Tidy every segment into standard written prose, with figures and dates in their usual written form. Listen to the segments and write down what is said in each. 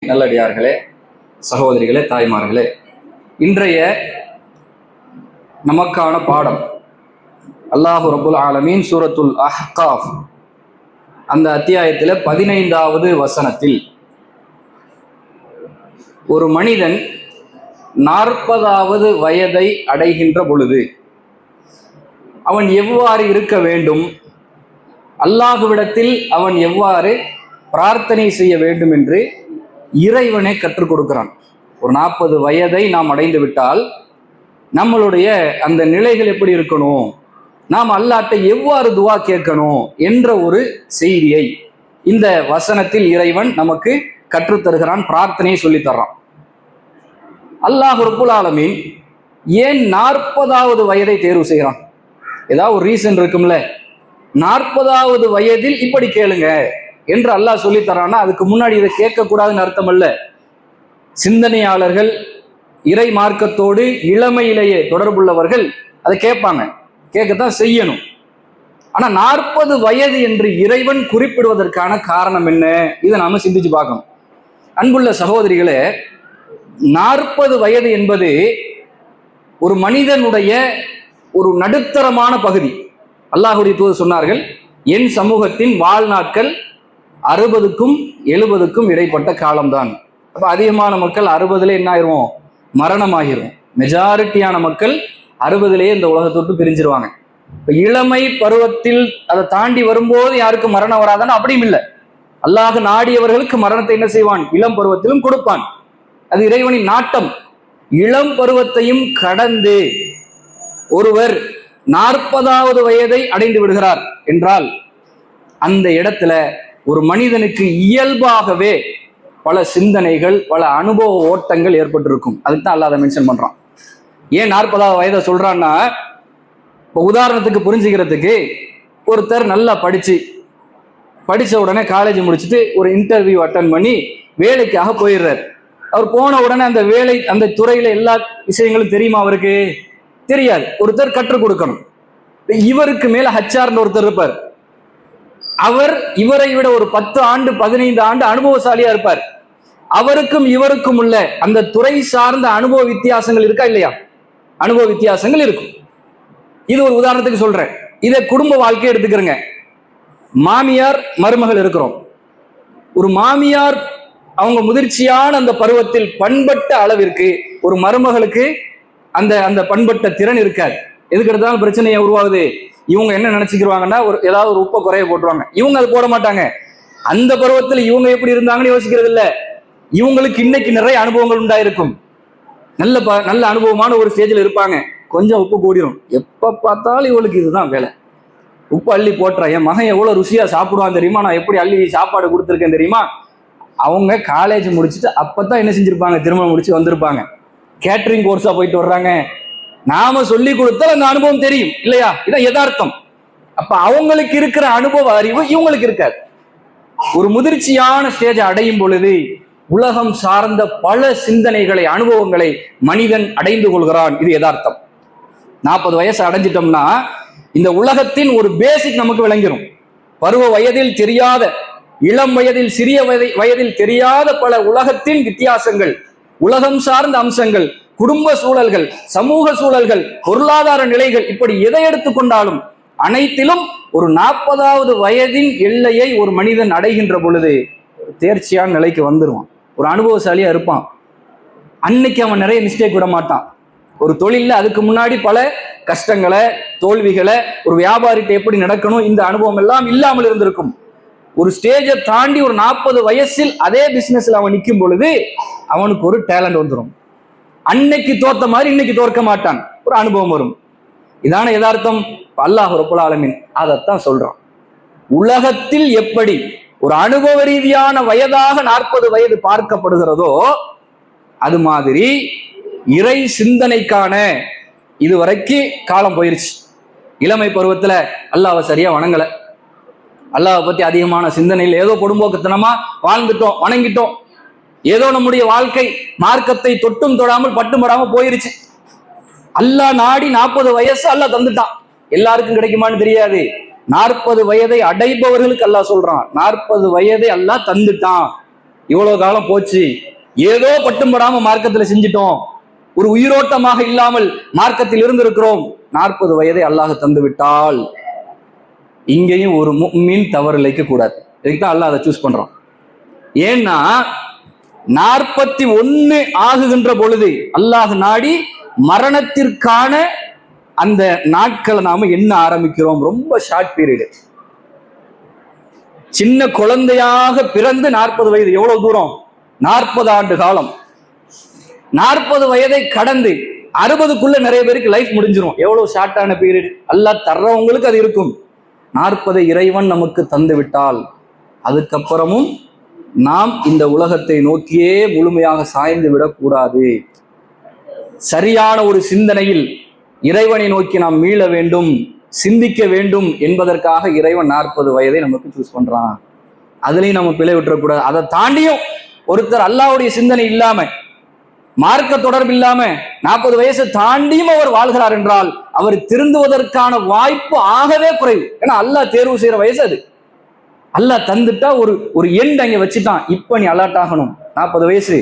நல்லடியார்களே, சகோதரிகளே, தாய்மார்களே, இன்றைய நமக்கான பாடம் அல்லாஹு ரப்புல் ஆலமீன் சூரத்துல் அஹ்காஃப் அந்த அத்தியாயத்தில் 15வது வசனத்தில் ஒரு மனிதன் 40வது வயதை அடைகின்ற பொழுது அவன் எவ்வாறு இருக்க வேண்டும், அல்லாஹுவிடத்தில் அவன் எவ்வாறு பிரார்த்தனை செய்ய வேண்டும் என்று இறைவனை கற்றுக் கொடுக்கிறான். ஒரு 40 வயதை நாம் அடைந்து விட்டால் நம்மளுடைய அந்த நிலைகள் எப்படி இருக்கணும், நாம் அல்லாஹ்ட்ட எவ்வாறு துவா கேட்கணும் என்ற ஒரு செய்தியை இந்த வசனத்தில் இறைவன் நமக்கு கற்றுத்தருகிறான், பிரார்த்தனையை சொல்லித்தர்றான். அல்லாஹ் ரப்புல் ஆலமீன் ஏன் 40வது வயதை தேர்வு செய்கிறான்? ஏதாவது ஒரு ரீசன் இருக்கும்ல. 40வது வயதில் இப்படி கேளுங்க என்று அல்லாஹ் சொல்லித்தரான்னா அதுக்கு முன்னாடி இதை கேட்கக்கூடாதுன்னு அர்த்தம் அல்ல. சிந்தனையாளர்கள், இறை மார்க்கத்தோடு இளமையிலேயே தொடர்புள்ளவர்கள் அதை கேட்பாங்க, கேட்கத்தான் செய்யணும். ஆனா 40 வயது என்று இறைவன் குறிப்பிடுவதற்கான காரணம் என்ன, இதை நாம சிந்திச்சு பார்க்கணும். அன்புள்ள சகோதரிகளே, 40 வயது என்பது ஒரு மனிதனுடைய ஒரு நடுத்தரமான பகுதி. அல்லாஹ்வுடைய தூதர் சொன்னார்கள், என் சமூகத்தின் வாழ்நாட்கள் 60க்கும் 70க்கும் இடைப்பட்ட காலம்தான். அப்போ அதிகமான மக்கள் 60லே என்ன ஆயிரும், மரணமாகிரும். மெஜாரிட்டியான மக்கள் 60லேயே இந்த உலகத்தொட்டு பிரிஞ்சிருவாங்க. இப்போ இளமை பருவத்தில் அதை தாண்டி வரும்போது யாருக்கும் மரணம் வராதான்னு அப்படியும் இல்லை. அல்லாஹ் நாடியவர்களுக்கு மரணத்தை என்ன செய்வான், இளம் பருவத்திலும் கொடுப்பான். அது இறைவனின் நாட்டம். இளம் பருவத்தையும் கடந்து ஒருவர் 40வது வயதை அடைந்து விடுகிறார் என்றால் அந்த இடத்துல ஒரு மனிதனுக்கு இயல்பாகவே பல சிந்தனைகள், பல அனுபவ ஓட்டங்கள் ஏற்பட்டிருக்கும். அதுக்கு தான் அல்லாஹ் அதை மென்ஷன் பண்றான். ஏன் 40வது வயதை சொல்றான்னா, இப்போ உதாரணத்துக்கு புரிஞ்சுக்கிறதுக்கு, ஒருத்தர் நல்லா படிச்ச உடனே காலேஜ் முடிச்சுட்டு ஒரு இன்டர்வியூ அட்டன் பண்ணி வேலைக்காக போயிடுறார். அவர் போன உடனே அந்த வேலை, அந்த துறையில எல்லா விஷயங்களும் தெரியுமா அவருக்கு? தெரியாது. ஒருத்தர் கற்றுக் கொடுக்கணும். இவருக்கு மேல ஹச்ஆர்னு ஒருத்தர் இருப்பார். அவர் இவரை விட ஒரு 10 ஆண்டு 15 ஆண்டு அனுபவசாலியா இருப்பார். அவருக்கும் இவருக்கும் உள்ள அந்த துறை சார்ந்த அனுபவ வித்தியாசங்கள் இருக்கா இல்லையா? அனுபவ வித்தியாசங்கள் இருக்கும். இது ஒரு உதாரணத்துக்கு சொல்றேன். இதை குடும்ப வாழ்க்கையை எடுத்துக்கிறங்க. மாமியார் மருமகள் இருக்கிறோம். ஒரு மாமியார் அவங்க முதிர்ச்சியான அந்த பருவத்தில் பண்பட்ட அளவிற்கு ஒரு மருமகளுக்கு அந்த அந்த பண்பட்ட திறன் இருக்காது. எதுக்கு எடுத்தாலும் பிரச்சனையை உருவாகுது. இவங்க என்ன நினைச்சுக்கிடுவாங்கன்னா, ஏதாவது ஒரு உப்பை குறைய போட்டுருவாங்க. இவங்க அது போட மாட்டாங்க. அந்த பருவத்தில் இவங்க எப்படி இருந்தாங்கன்னு யோசிக்கிறது இல்லை. இவங்களுக்கு இன்னைக்கு நிறைய அனுபவங்கள் உண்டாயிருக்கும். நல்ல அனுபவமான ஒரு ஸ்டேஜில் இருப்பாங்க. கொஞ்சம் உப்பு கூடிரும். எப்ப பார்த்தாலும் இவளுக்கு இதுதான் வேலை. உப்பு அள்ளி போட்டுறா. என் மகன் எவ்வளவு ருசியா சாப்பிடுவான் தெரியுமா, நான் எப்படி அள்ளி சாப்பாடு கொடுத்துருக்கேன் தெரியுமா. அவங்க காலேஜ் முடிச்சுட்டு அப்பதான் என்ன செஞ்சிருப்பாங்க, திருமணம் முடிச்சு வந்திருப்பாங்க. கேட்டரிங் கோர்ஸா போயிட்டு வர்றாங்க. நாம சொல்லி கொடுத்தால் அந்த அனுபவம் தெரியும் இல்லையா? இதான் யதார்த்தம். அப்ப அவங்களுக்கு இருக்கிற அனுபவ அறிவு இவங்களுக்கு இருக்காது. ஒரு முதிர்ச்சியான ஸ்டேஜ் அடையும் பொழுது உலகம் சார்ந்த பல சிந்தனைகளை, அனுபவங்களை மனிதன் அடைந்து கொள்கிறான். இது யதார்த்தம். 40 வயசு அடைஞ்சிட்டோம்னா இந்த உலகத்தின் ஒரு பேசிக் நமக்கு விளங்கிடும். பருவ வயதில் தெரியாத, இளம் வயதில், சிறிய வயதில் தெரியாத பல உலகத்தின் வித்தியாசங்கள், உலகம் சார்ந்த அம்சங்கள், குடும்ப சூழல்கள், சமூக சூழல்கள், பொருளாதார நிலைகள், இப்படி எதை எடுத்துக்கொண்டாலும் அனைத்திலும் ஒரு 40வது வயதின் எல்லையை ஒரு மனிதன் அடைகின்ற பொழுது தேர்ச்சியான நிலைக்கு வந்துருவான். ஒரு அனுபவசாலியா இருப்பான். அன்னைக்கு அவன் நிறைய மிஸ்டேக் விட மாட்டான். ஒரு தொழில அதுக்கு முன்னாடி பல கஷ்டங்களை, தோல்விகளை, ஒரு வியாபாரிட்ட எப்படி நடக்கணும், இந்த அனுபவம் எல்லாம் இல்லாமல் இருந்திருக்கும். ஒரு ஸ்டேஜை தாண்டி ஒரு 40 வயசில் அதே பிசினஸ்ல அவன் நிற்கும் பொழுது அவனுக்கு ஒரு டேலண்ட் வந்துடும். அன்னைக்கு தோத்த மாதிரி இன்னைக்கு தோற்க மாட்டான். ஒரு அனுபவம் வரும். இதான யதார்த்தம். அல்லாஹ் ரப்புல் ஆலமீன் அதைத்தான் சொல்றான். உலகத்தில் எப்படி ஒரு அனுபவ ரீதியான வயதாக 40 வயது பார்க்கப்படுகிறதோ அது மாதிரி இறை சிந்தனைக்கான இதுவரைக்கும் காலம் போயிருச்சு. இளமை பருவத்துல அல்லாஹ்வை சரியா வணங்கல, அல்லாஹ்வை பத்தி அதிகமான சிந்தனையில் ஏதோ கொடும்போக்குத்தனமா வாழ்ந்துட்டோம், வணங்கிட்டோம். ஏதோ நம்முடைய வாழ்க்கை மார்க்கத்தை தொட்டும் தொடாமல் பட்டும் படாம போயிருச்சு. அல்லாஹ் நாடி 40 வயசு அல்லாஹ் தந்துட்டான். எல்லாருக்கும் கிடைக்குமான்னு தெரியாது. 40 வயதை அடைபவர்களுக்கு அல்லாஹ் சொல்றான், 40 வயதை அல்லாஹ் தந்துட்டான். இவ்வளவு காலம் போச்சு, ஏதோ பட்டும் படாம மார்க்கத்துல செஞ்சிட்டோம், ஒரு உயிரோட்டமாக இல்லாமல் மார்க்கத்தில் இருந்திருக்கிறோம். 40 வயதை அல்லாஹ் தந்து விட்டால் இங்கேயும் ஒரு முஃமின் தவறு இழைக்க கூடாது. இதுக்குதான் அல்லாஹ் அதை சூஸ் பண்றான். ஏன்னா 41 ஆகுகின்ற பொழுது அல்லாஹ் நாடி மரணத்திற்கான அந்த நாட்களை நாம என்ன ஆரம்பிக்கிறோம். ரொம்ப ஷார்ட் பீரியடு. சின்ன குழந்தையாக பிறந்து 40 வயது எவ்வளவு தூரம்? 40 ஆண்டு காலம். 40 வயதை கடந்து 60க்குள்ள நிறைய பேருக்கு லைஃப் முடிஞ்சிடும். எவ்வளவு ஷார்ட்டான பீரியட். அல்லாஹ் தர்றவங்களுக்கு அது இருக்கும். 40 இறைவன் நமக்கு தந்து விட்டால் அதுக்கப்புறமும் நாம் இந்த உலகத்தை நோக்கியே முழுமையாக சாய்ந்து விடக்கூடாது. சரியான ஒரு சிந்தனையில் இறைவனை நோக்கி நாம் மீள வேண்டும், சிந்திக்க வேண்டும் என்பதற்காக இறைவன் 40 வயதை நமக்கு சூஸ் பண்றான். அதுலயும் நம்ம பிழை விட்டுறக்கூடாது. அதை தாண்டியும் ஒருத்தர் அல்லாஹ்வுடைய சிந்தனை இல்லாம, மார்க்க தொடர்பு இல்லாம 40 வயசை தாண்டியும் அவர் வாழ்கிறார் என்றால் அவர் திருந்துவதற்கான வாய்ப்பு ஆகவே குறைவு. ஏன்னா அல்லாஹ் தேர்வு செய்யற வயசு அது. அல்லாஹ் தந்துட்டா ஒரு எண்ட் அங்க வச்சுட்டான். இப்ப நீ அலர்ட் ஆகணும். 40 வயசு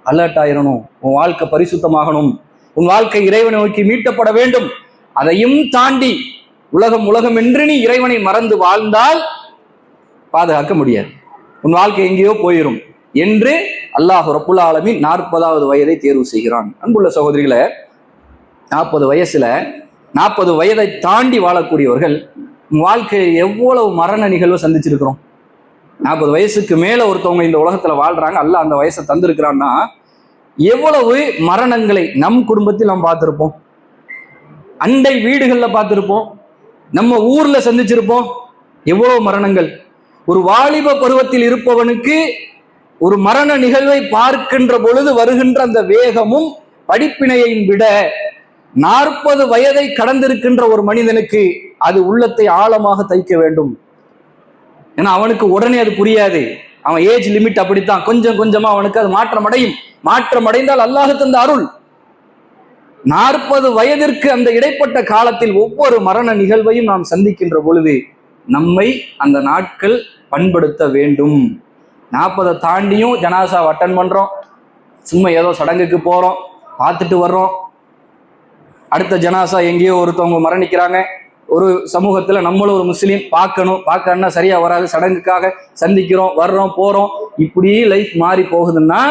அலர்ட் ஆயிரணும். உன் வாழ்க்கை பரிசுத்தமாகணும், உன் வாழ்க்கை இறைவனை நோக்கி மீட்டப்பட வேண்டும். அதையும் தாண்டி உலகம் என்று நீ இறைவனை மறந்து வாழ்ந்தால் பாதுகாக்க முடியாது, உன் வாழ்க்கை எங்கேயோ போயிடும் என்று அல்லாஹ் ரப்புல் ஆலமீன் 40வது வயதை தேர்வு செய்கிறான். அன்புள்ள சகோதரிகளே, 40 வயசுல 40 வயதை தாண்டி வாழக்கூடியவர்கள் வாழ்க்கையில் எவ்வளவு மரண நிகழ்வு சந்திச்சிருக்கிறோம். 40 வயசுக்கு மேல ஒருத்தவங்க இந்த உலகத்துல வாழ்றாங்க, அல்லாஹ் அந்த வயசை தந்திருக்கிறான்னா எவ்வளவு மரணங்களை நம் குடும்பத்தில் நாம் பார்த்திருப்போம், அண்டை வீடுகள்ல பார்த்திருப்போம், நம்ம ஊர்ல சந்திச்சிருப்போம். எவ்வளவு மரணங்கள். ஒரு வாலிப பருவத்தில் இருப்பவனுக்கு ஒரு மரண நிகழ்வை பார்க்கின்ற பொழுது வருகின்ற அந்த வேகமும் படிப்பினையை விட 40 வயதை கடந்திருக்கின்ற ஒரு மனிதனுக்கு அது உள்ளத்தை ஆழமாக தைக்க வேண்டும். ஏன்னா அவனுக்கு உடனே அது புரியாது. அவன் ஏஜ் லிமிட் அப்படித்தான், கொஞ்சம் கொஞ்சமா அவனுக்கு அது மாற்றம் அடையும். மாற்றம் அடைந்தால் அல்லாஹ் தந்த அருள். 40 வயதிற்கு அந்த இடைப்பட்ட காலத்தில் ஒவ்வொரு மரண நிகழ்வையும் நாம் சந்திக்கின்ற பொழுது நம்மை அந்த நாட்கள் பண்படுத்த வேண்டும். 40 தாண்டியும் ஜனாசா அட்டன் பண்றோம், சும்மா ஏதோ சடங்குக்கு போறோம், பார்த்துட்டு வர்றோம். அடுத்த ஜனாசா எங்கேயோ ஒருத்தவங்க மரணிக்கிறாங்க, ஒரு சமூகத்துல நம்மளும் ஒரு முஸ்லீம் பார்க்கணும்னா சரியா வராது, சடங்குக்காக சந்திக்கிறோம், வர்றோம், போறோம். இப்படி லைஃப் மாறி போகுதுன்னா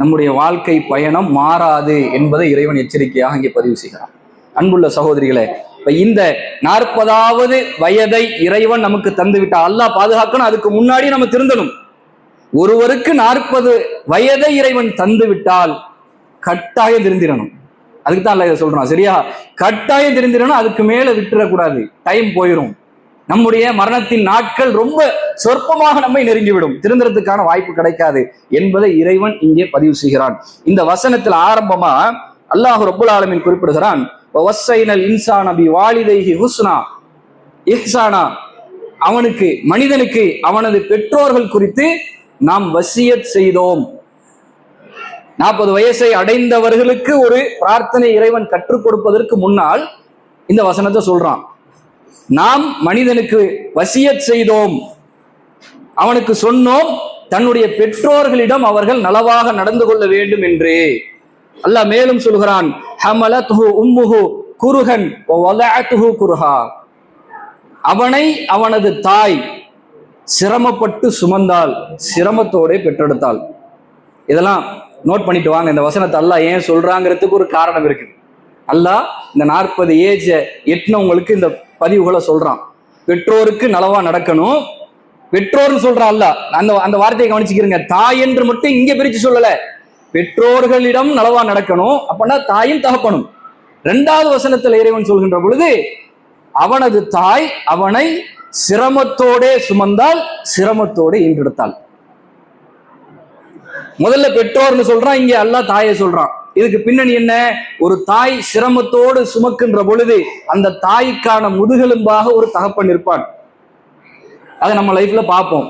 நம்முடைய வாழ்க்கை பயணம் மாறாது என்பதை இறைவன் எச்சரிக்கையாக இங்கே பதிவு செய்கிறான். அன்புள்ள சகோதரிகளே, இப்ப இந்த 40வது வயதை இறைவன் நமக்கு தந்து விட்டா அல்லாஹ் பாதுகாக்கணும். அதுக்கு முன்னாடி நம்ம திருந்தணும். ஒருவருக்கு 40 வயதை இறைவன் தந்து விட்டால் கட்டாயம் திருந்திடணும். அதுக்கு தான் அல்லாஹ் சொல்றான், சரியா? கட்டாயம் திருந்திடணும். அதுக்கு மேல விட்டுறக்கூடாது, டைம் போயிடும். நம்முடைய மரணத்தின் நாட்கள் ரொம்ப சொற்பமாக நம்மை நெருங்கிவிடும், திருந்துறதுக்கான வாய்ப்பு கிடைக்காது என்பதை இறைவன் இங்கே பதிவு செய்கிறான். இந்த வசனத்தில் ஆரம்பமா அல்லாஹ் ரப்புல் ஆலமீன் குறிப்பிடுகிறான், வஸ்ஸைனல் இன்சான பிவாலிதைஹி ஹுஸ்னா, இஹ்சானா. அவனுக்கு, மனிதனுக்கு அவனது பெற்றோர்கள் குறித்து நாம் வசியத் செய்தோம். 40 வயசை அடைந்தவர்களுக்கு ஒரு பிரார்த்தனை இறைவன் கற்றுக் கொடுப்பதற்கு முன்னால் இந்த வசனத்தை சொல்றான். நாம் மனிதனுக்கு வசியத் செய்தோம், அவனுக்கு சொன்னோம் தன்னுடைய பெற்றோர்களிடம் அவர்கள் நலவாக நடந்து கொள்ள வேண்டும் என்று. அல்லாஹ் மேலும் சொல்கிறான், ஹமலத்ஹு உம்முஹு குருஹன் வ வலஅத்ஹு குர்ஹா. அவனை அவனது தாய் சிரமப்பட்டு சுமந்தாள், சிரமத்தோட பெற்றெடுத்தாள். இதெல்லாம் நோட் பண்ணிட்டு வாங்க. இந்த வசனத்தை அல்லாஹ் ஏன் சொல்றாங்கிறதுக்கு ஒரு காரணம் இருக்குது. அல்லாஹ் இந்த 40 ஏஜ் எட்டினவங்களுக்கு இந்த பதிவுகளை சொல்றான். பெற்றோருக்கு நலவா நடக்கணும், பெற்றோர்னு சொல்றான் அல்லாஹ். அந்த வார்த்தையை கவனிச்சுக்கிறீங்க. தாய் என்று மட்டும் இங்க பிரிச்சு சொல்லல, பெற்றோர்களிடம் நலவா நடக்கணும். அப்படின்னா தாயும் தகப்பனும். 2வது வசனத்தில் இறைவன் சொல்கின்ற பொழுது அவனது தாய் அவனை சிரமத்தோட சுமந்தால், சிரமத்தோட ஈன்றெடுத்தாள். முதல்ல பெற்றோர்னு சொல்றான், இங்க அல்லாஹ் தாயை சொல்றான். இதுக்கு பின்னணி என்ன? ஒரு தாய் சிரமத்தோடு சுமக்கின்ற பொழுது அந்த தாய்க்கான முதுகெலும்பாக ஒரு தகப்பன் இருப்பான். அதை நம்ம லைஃப்ல பார்ப்போம்.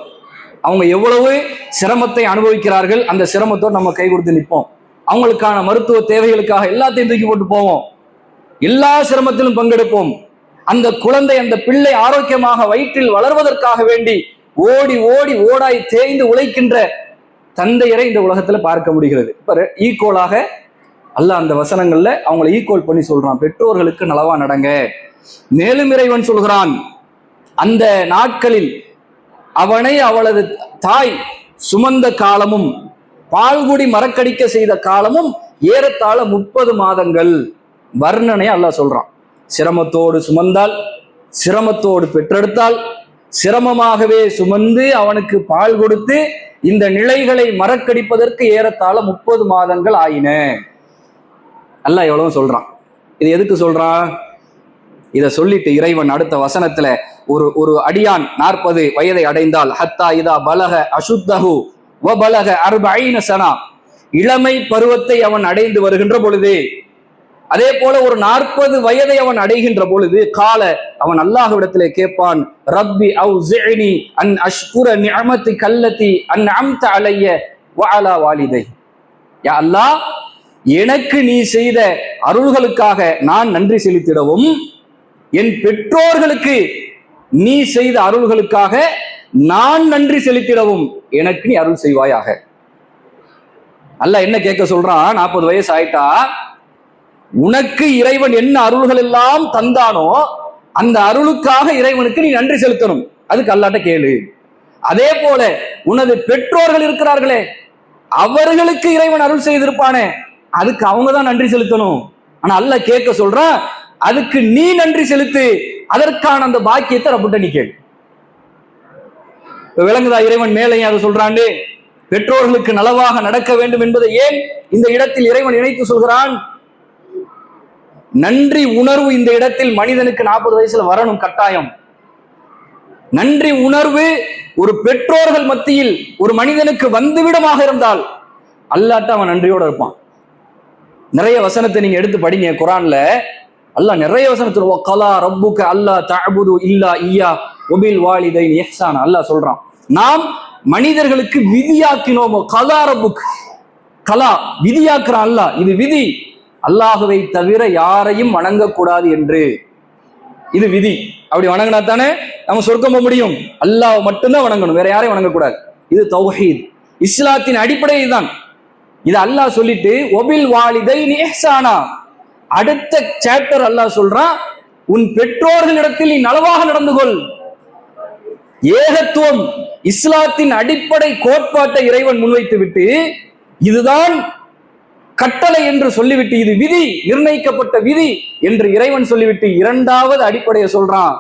அவங்க எவ்வளவு சிரமத்தை அனுபவிக்கிறார்கள், அந்த சிரமத்தோடு நம்ம கை கொடுத்து நிற்போம். அவங்களுக்கான மருத்துவ தேவைகளுக்காக எல்லாத்தையும் தூக்கி போட்டு போவோம், எல்லா சிரமத்திலும் பங்கெடுப்போம். அந்த குழந்தை, அந்த பிள்ளை ஆரோக்கியமாக வயிற்றில் வளர்வதற்காக வேண்டி ஓடி ஓடி ஓடாய் தேய்ந்து உழைக்கின்ற தந்தையரை இந்த உலகத்துல பார்க்க முடிகிறது. இப்ப ஈக்குவலாக அல்லாஹ் அந்த வசனங்கள்ல அவங்களை ஈக்குவல் பண்ணி சொல்றான், பெற்றோர்களுக்கு நலவா நடங்க. மேலும் இறைவன் சொல்கிறான், அந்த நாட்களில் அவனை அவளது தாய் சுமந்த காலமும் பால்குடி மறக்கடிக்க செய்த காலமும் ஏறத்தாழ 30 மாதங்கள். வர்ணனை அல்லாஹ் சொல்றான். சிரமத்தோடு சுமந்தால், சிரமத்தோடு பெற்றெடுத்தால், சிரமமாகவே சுமந்து அவனுக்கு பால் கொடுத்து இந்த நிலைகளை மறக்கடிப்பதற்கு ஏறத்தாழ 30 மாதங்கள் ஆயின. அல்லாஹ் எவ்வளவு சொல்றான். இது எதுக்கு சொல்றான்? இதை சொல்லிட்டு இறைவன் அடுத்த வசனத்துல ஒரு அடியான் 40 வயதை அடைந்தால், ஹத்தா இதா பலக அசுத்தஹு வ பலக 40 சனா, இளமை பருவத்தை அவன் அடைந்து வருகின்ற பொழுது, அதே போல ஒரு 40 வயதை அவன் அடைகின்ற பொழுது, கால அவன் அல்லாஹ்விடத்திலே கேட்பான், ரப்பி அவ்ஸிஅனி அன் அஷ்குர நிஅமதி கல்லதி அன்அம்த அலைய வ அலா வாலிதை. யா அல்லாஹ், எனக்கு நீ செய்த அருள்களுக்காக நான் நன்றி செலுத்திடவும், என் பெற்றோர்களுக்கு நீ செய்த அருள்களுக்காக நான் நன்றி செலுத்திடவும் எனக்கு நீ அருள் செய்வாயாக. அல்லாஹ் என்ன கேட்க சொல்றான்? 40 வயசு ஆயிட்டா உனக்கு இறைவன் என்ன அருள்கள் எல்லாம் தந்தானோ அந்த அருளுக்காக இறைவனுக்கு நீ நன்றி செலுத்தணும். அதுக்கு அல்லாஹ்ட்ட கேளு. அதே போல உனது பெற்றோர்கள் இருக்கிறார்களே, அவர்களுக்கு இறைவன் அருள் செய்திருப்பானே, அதுக்கு அவங்க தான் நன்றி செலுத்தணும். ஆனா அல்லாஹ் கேட்க சொல்றான், அதுக்கு நீ நன்றி செலுத்து, அதற்கான அந்த பாக்கியத்தை ரப்பிட்ட நீ கேளு. விளங்குதா? இறைவன் மேலையும் அதை சொல்றாண்டு, பெற்றோர்களுக்கு நலவாக நடக்க வேண்டும் என்பதை ஏன் இந்த இடத்தில் இறைவன் இணைத்து சொல்கிறான்? நன்றி உணர்வு இந்த இடத்தில் மனிதனுக்கு 40 வயசுல வரணும், கட்டாயம். நன்றி உணர்வு ஒரு பெற்றோர்கள் மத்தியில் ஒரு மனிதனுக்கு வந்துவிடமாக இருந்தால் அல்லாஹ்ட்ட அவன் நன்றியோட இருப்பான். நிறைய வசனத்தை நீங்க எடுத்து படிங்க. குர்ஆன்ல அல்லாஹ் நிறைய வசனத்துல வகலா ரப்புக அல்லா தஅபுது இல்லா இய்யா வபில் வாலிதைன் இஹ்சானா அல்லாஹ் சொல்றான். நாம் மனிதர்களுக்கு விதியாக்கினோம். கலா ரப்புக், கலா விதியாக்குறான் அல்லாஹ். இது விதி, அல்லாஹுவை தவிர யாரையும் வணங்கக்கூடாது என்று. இது விதி. அப்படி வணங்கினா தானே நம்ம சொர்க்கம் போக முடியும். அல்லாஹ் மட்டும்தான் வணங்கணும், வேற யாரையும் வணங்கக்கூடாது. இது தௌஹீத், இஸ்லாத்தின் அடிப்படை இதுதான். இது அல்லாஹ் சொல்லிட்டு ஒபில் வாலிதைன் இஹ்சானா, அடுத்த சாப்டர் அல்லாஹ் சொல்றான், உன் பெற்றோர்களிடத்தில் நீ நலவாக நடந்து கொள். ஏகத்துவம், இஸ்லாத்தின் அடிப்படை கோட்பாட்டை இறைவன் முன்வைத்து விட்டு இதுதான் கட்டளை என்று சொல்லிவிட்டு, இது விதி, நிர்ணயிக்கப்பட்ட விதி என்று இறைவன் சொல்லிவிட்டு இரண்டாவது அடிப்படையை சொல்றான்.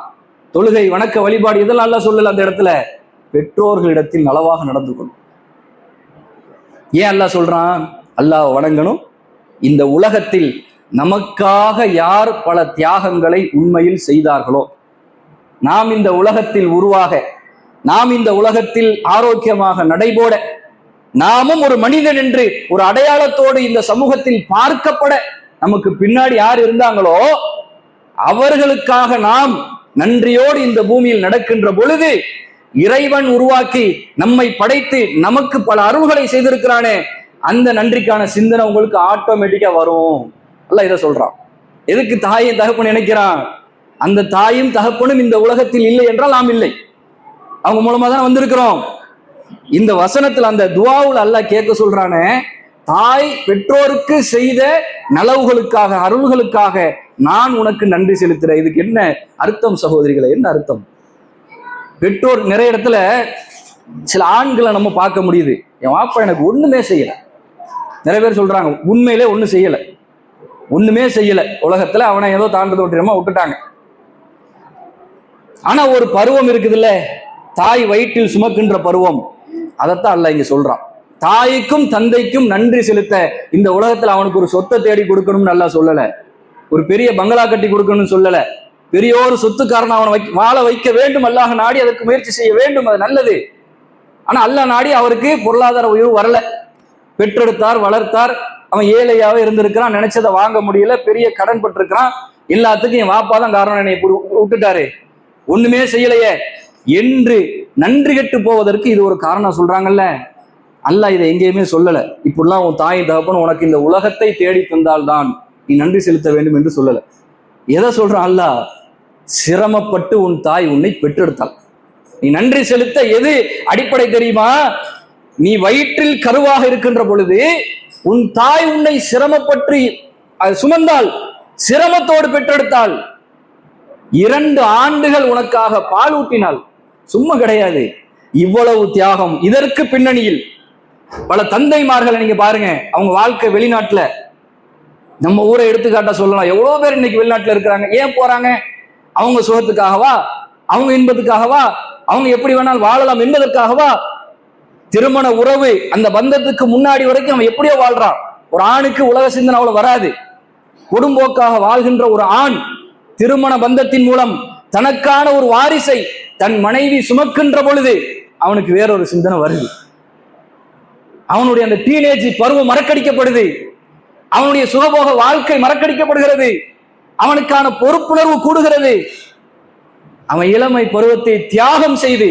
தொழுகை, வணக்க, வழிபாடு, இதெல்லாம் அல்லாஹ் சொல்லல. அந்த இடத்துல பெற்றோர்களிடத்தில் நலவாக நடந்து கொள். ஏன் அல்லாஹ் சொல்றான்? அல்லாஹ் வணங்கணும். இந்த உலகத்தில் நமக்காக யார் பல தியாகங்களை உண்மையில் செய்தார்களோ, நாம் இந்த உலகத்தில் உருவாக, நாம் இந்த உலகத்தில் ஆரோக்கியமாக நடைபோட, நாமும் ஒரு மனிதன் என்று ஒரு அடையாளத்தோடு இந்த சமூகத்தில் பார்க்கப்பட நமக்கு பின்னாடி யார் இருந்தாங்களோ அவர்களுக்காக நாம் நன்றியோடு இந்த பூமியில் நடக்கின்ற பொழுது, இறைவன் உருவாக்கி நம்மை படைத்து நமக்கு பல அருள்களை செய்திருக்கிறானே, அந்த நன்றிக்கான சிந்தனை உங்களுக்கு ஆட்டோமேட்டிக்கா வரும். அல்லாஹ் இதை சொல்றான். எதுக்கு தாயும் தகப்பன் நினைக்கிறான்? அந்த தாயும் தகப்பனும் இந்த உலகத்தில் இல்லை என்றால் நாம் இல்லை, அவங்க மூலமா தான் வந்திருக்கிறோம். இந்த வசனத்துல அந்த துஆவுல அல்லாஹ் கேட்க சொல்றானே, தாய் பெற்றோருக்கு செய்த நலவுகளுக்காக, அருள்களுக்காக நான் உனக்கு நன்றி செலுத்துறேன். இதுக்கு என்ன அர்த்தம் சகோதரிகளை? என்ன அர்த்தம்? பெற்றோர் நிறைய இடத்துல சில ஆண்களை நம்ம பார்க்க முடியுது, என் வாப்பா எனக்கு ஒண்ணுமே செய்யல. நிறைய பேர் சொல்றாங்க உண்மையிலே ஒண்ணும் செய்யல, ஒண்ணுமே செய்யல உலகத்துல, அவனை ஏதோ தாண்டு தோற்றியமா விட்டுட்டாங்க. ஆனா ஒரு பருவம் இருக்குதுல்ல, தாய் வயிற்றில் சுமக்கின்ற பருவம், அதைத்தான் அல்லாஹ் இங்க சொல்றான். தாய்க்கும் தந்தைக்கும் நன்றி செலுத்த இந்த உலகத்துல அவனுக்கு ஒரு சொத்தை தேடி கொடுக்கணும்னு நல்லா சொல்லல, ஒரு பெரிய பங்களா கட்டி கொடுக்கணும்னு சொல்லல, பெரிய ஒரு சொத்துக்காரன் அவனை வாழ வைக்க வேண்டும். அல்லாஹ் நாடி அதற்கு முயற்சி செய்ய வேண்டும், அது நல்லது. ஆனா அல்லாஹ் நாடி அவருக்கு பொருளாதார உயர்வு வரல, பெற்றெடுத்தார், வளர்த்தார், அவன் ஏழையாவே இருந்திருக்கிறான், நினைச்சதை வாங்க முடியல, பெரிய கடன் பட்டிருக்கிறான், எல்லாத்துக்கும் என் வாப்பா தான் காரணம், என்னை விட்டுட்டாரு, ஒண்ணுமே செய்யலையே என்று நன்றி கெட்டு போவதற்கு இது ஒரு காரணம் சொல்றாங்கல்ல. அல்லாஹ் இதை எங்கேயுமே சொல்லல. இப்படிலாம் உன் தாய் தகப்பன் உனக்கு இந்த உலகத்தை தேடி தந்தால்தான் நீ நன்றி செலுத்த வேண்டும் என்று சொல்லல. எதை சொல்றான் அல்லாஹ்? சிரமப்பட்டு உன் தாய் உன்னை பெற்றெடுத்தாள், நீ நன்றி செலுத்த எது அடிப்படை தெரியுமா? நீ வயிற்றில் கருவாக இருக்கின்ற பொழுது உன் தாய் உன்னை சிரமப்பட்டு சுமந்தால், சிரமத்தோடு பெற்றெடுத்தால், 2 ஆண்டுகள் உனக்காக பால் ஊட்டினாள். சும்மா கிடையாது, இவ்வளவு தியாகம். இதற்கு பின்னணியில் பல தந்தைமார்களை நீங்க பாருங்க. அவங்க வாழ்க்கை வெளிநாட்டுல, நம்ம ஊரை எடுத்துக்காட்ட சொல்லலாம். எவ்வளவு பேர் இன்னைக்கு வெளிநாட்டுல இருக்கிறாங்க. ஏன் போறாங்க? அவங்க சுகத்துக்காகவா? அவங்க இன்பத்துக்காகவா? அவங்க எப்படி வேணாலும் வாழலாம் என்பதற்காகவா? திருமண உறவு அந்த பந்தத்துக்கு முன்னாடி வரைக்கும் அவன் எப்படியோ வாழ்றான். ஒரு ஆணுக்கு உலக சிந்தனை அவ்வளவு வராது. குடும்போக்காக வாழ்கின்ற ஒரு ஆண் திருமண பந்தத்தின் மூலம் தனக்கான ஒரு வாரிசை தன் மனைவி சுமக்கின்ற பொழுது அவனுக்கு வேறொரு சிந்தனை வருது. அவனுடைய அந்த டீனேஜ் பருவம் மறக்கடிக்கப்படுது. அவனுடைய சுகபோக வாழ்க்கை மறக்கடிக்கப்படுகிறது. அவனுக்கான பொறுப்புணர்வு கூடுகிறது. அவன் இளமை பருவத்தை தியாகம் செய்து,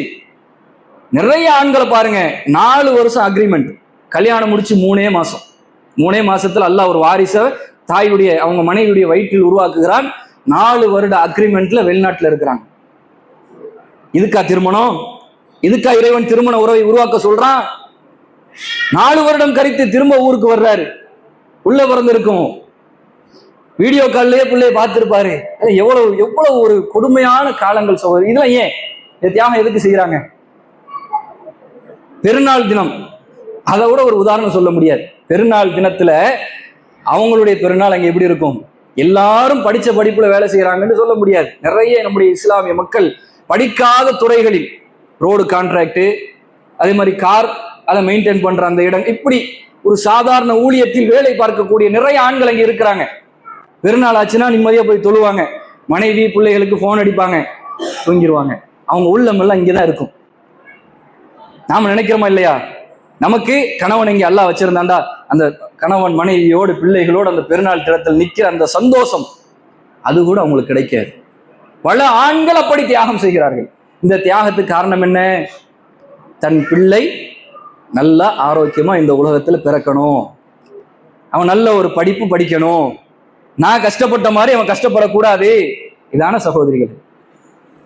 நிறைய ஆண்களை பாருங்க, 4 வருஷம் அக்ரிமெண்ட், கல்யாணம் முடிச்சு 3 மாசம், 3 மாசத்துல அல்லாஹ் ஒரு வாரிச தாயுடைய அவங்க மனைவியுடைய வயிற்றில் உருவாக்குகிறான். 4 வருட அக்ரிமெண்ட்ல வெளிநாட்டுல இருக்கிறாங்க. இதுக்கா திருமணம்? இதுக்கா இறைவன் திருமண உறவை உருவாக்க சொல்றான்? 4 வருடம் கழித்து திரும்ப ஊருக்கு வர்றாரு. உள்ள பிறந்திருக்கும், வீடியோ கால்லயே பிள்ளைய பார்த்திருப்பாரு. எவ்வளவு எவ்வளவு ஒரு கொடுமையான காலங்கள் சோதரி. இதெல்லாம் ஏன் இந்த தியாகம் எதுக்கு செய்யறாங்க? பெருநாள் தினம், அதை விட ஒரு உதாரணம் சொல்ல முடியாது. பெருநாள் தினத்துல அவங்களுடைய பெருநாள் அங்க எப்படி இருக்கும்? எல்லாரும் படிச்ச படிப்புல வேலை செய்யறாங்கன்னு சொல்ல முடியாது. நிறைய நம்முடைய இஸ்லாமிய மக்கள் படிக்காத துறைகளில், ரோடு கான்ட்ராக்ட், அதே மாதிரி கார் அதை மெயின்டைன் பண்ற அந்த இடம், இப்படி ஒரு சாதாரண ஊழியத்தில் வேலை பார்க்கக்கூடிய நிறைய ஆண்கள் அங்க இருக்கிறாங்க. பெருநாள் ஆச்சுன்னா நிம்மதியா போய் தொழுவாங்க, மனைவி பிள்ளைகளுக்கு போன் அடிப்பாங்க, தூங்கிடுவாங்க. அவங்க உள்ளமெல்லாம் இங்கதான் இருக்கும். நாம நினைக்கிறோமா இல்லையா? நமக்கு கணவன் இங்க அல்லாஹ் வச்சிருந்தாண்டா, அந்த கணவன் மனைவியோடு பிள்ளைகளோடு அந்த பெருநாள் தினத்தில் நிற்கிற அந்த சந்தோஷம், அது கூட அவங்களுக்கு கிடைக்காது. பல ஆண்கள் அப்படி தியாகம் செய்கிறார்கள். இந்த தியாகத்துக்கு காரணம் என்ன? தன் பிள்ளை நல்லா ஆரோக்கியமா இந்த உலகத்துல பிறக்கணும், அவன் நல்ல ஒரு படிப்பு படிக்கணும், நான் கஷ்டப்பட்ட மாதிரி அவன் கஷ்டப்படக்கூடாது. இதான சகோதரிகள்,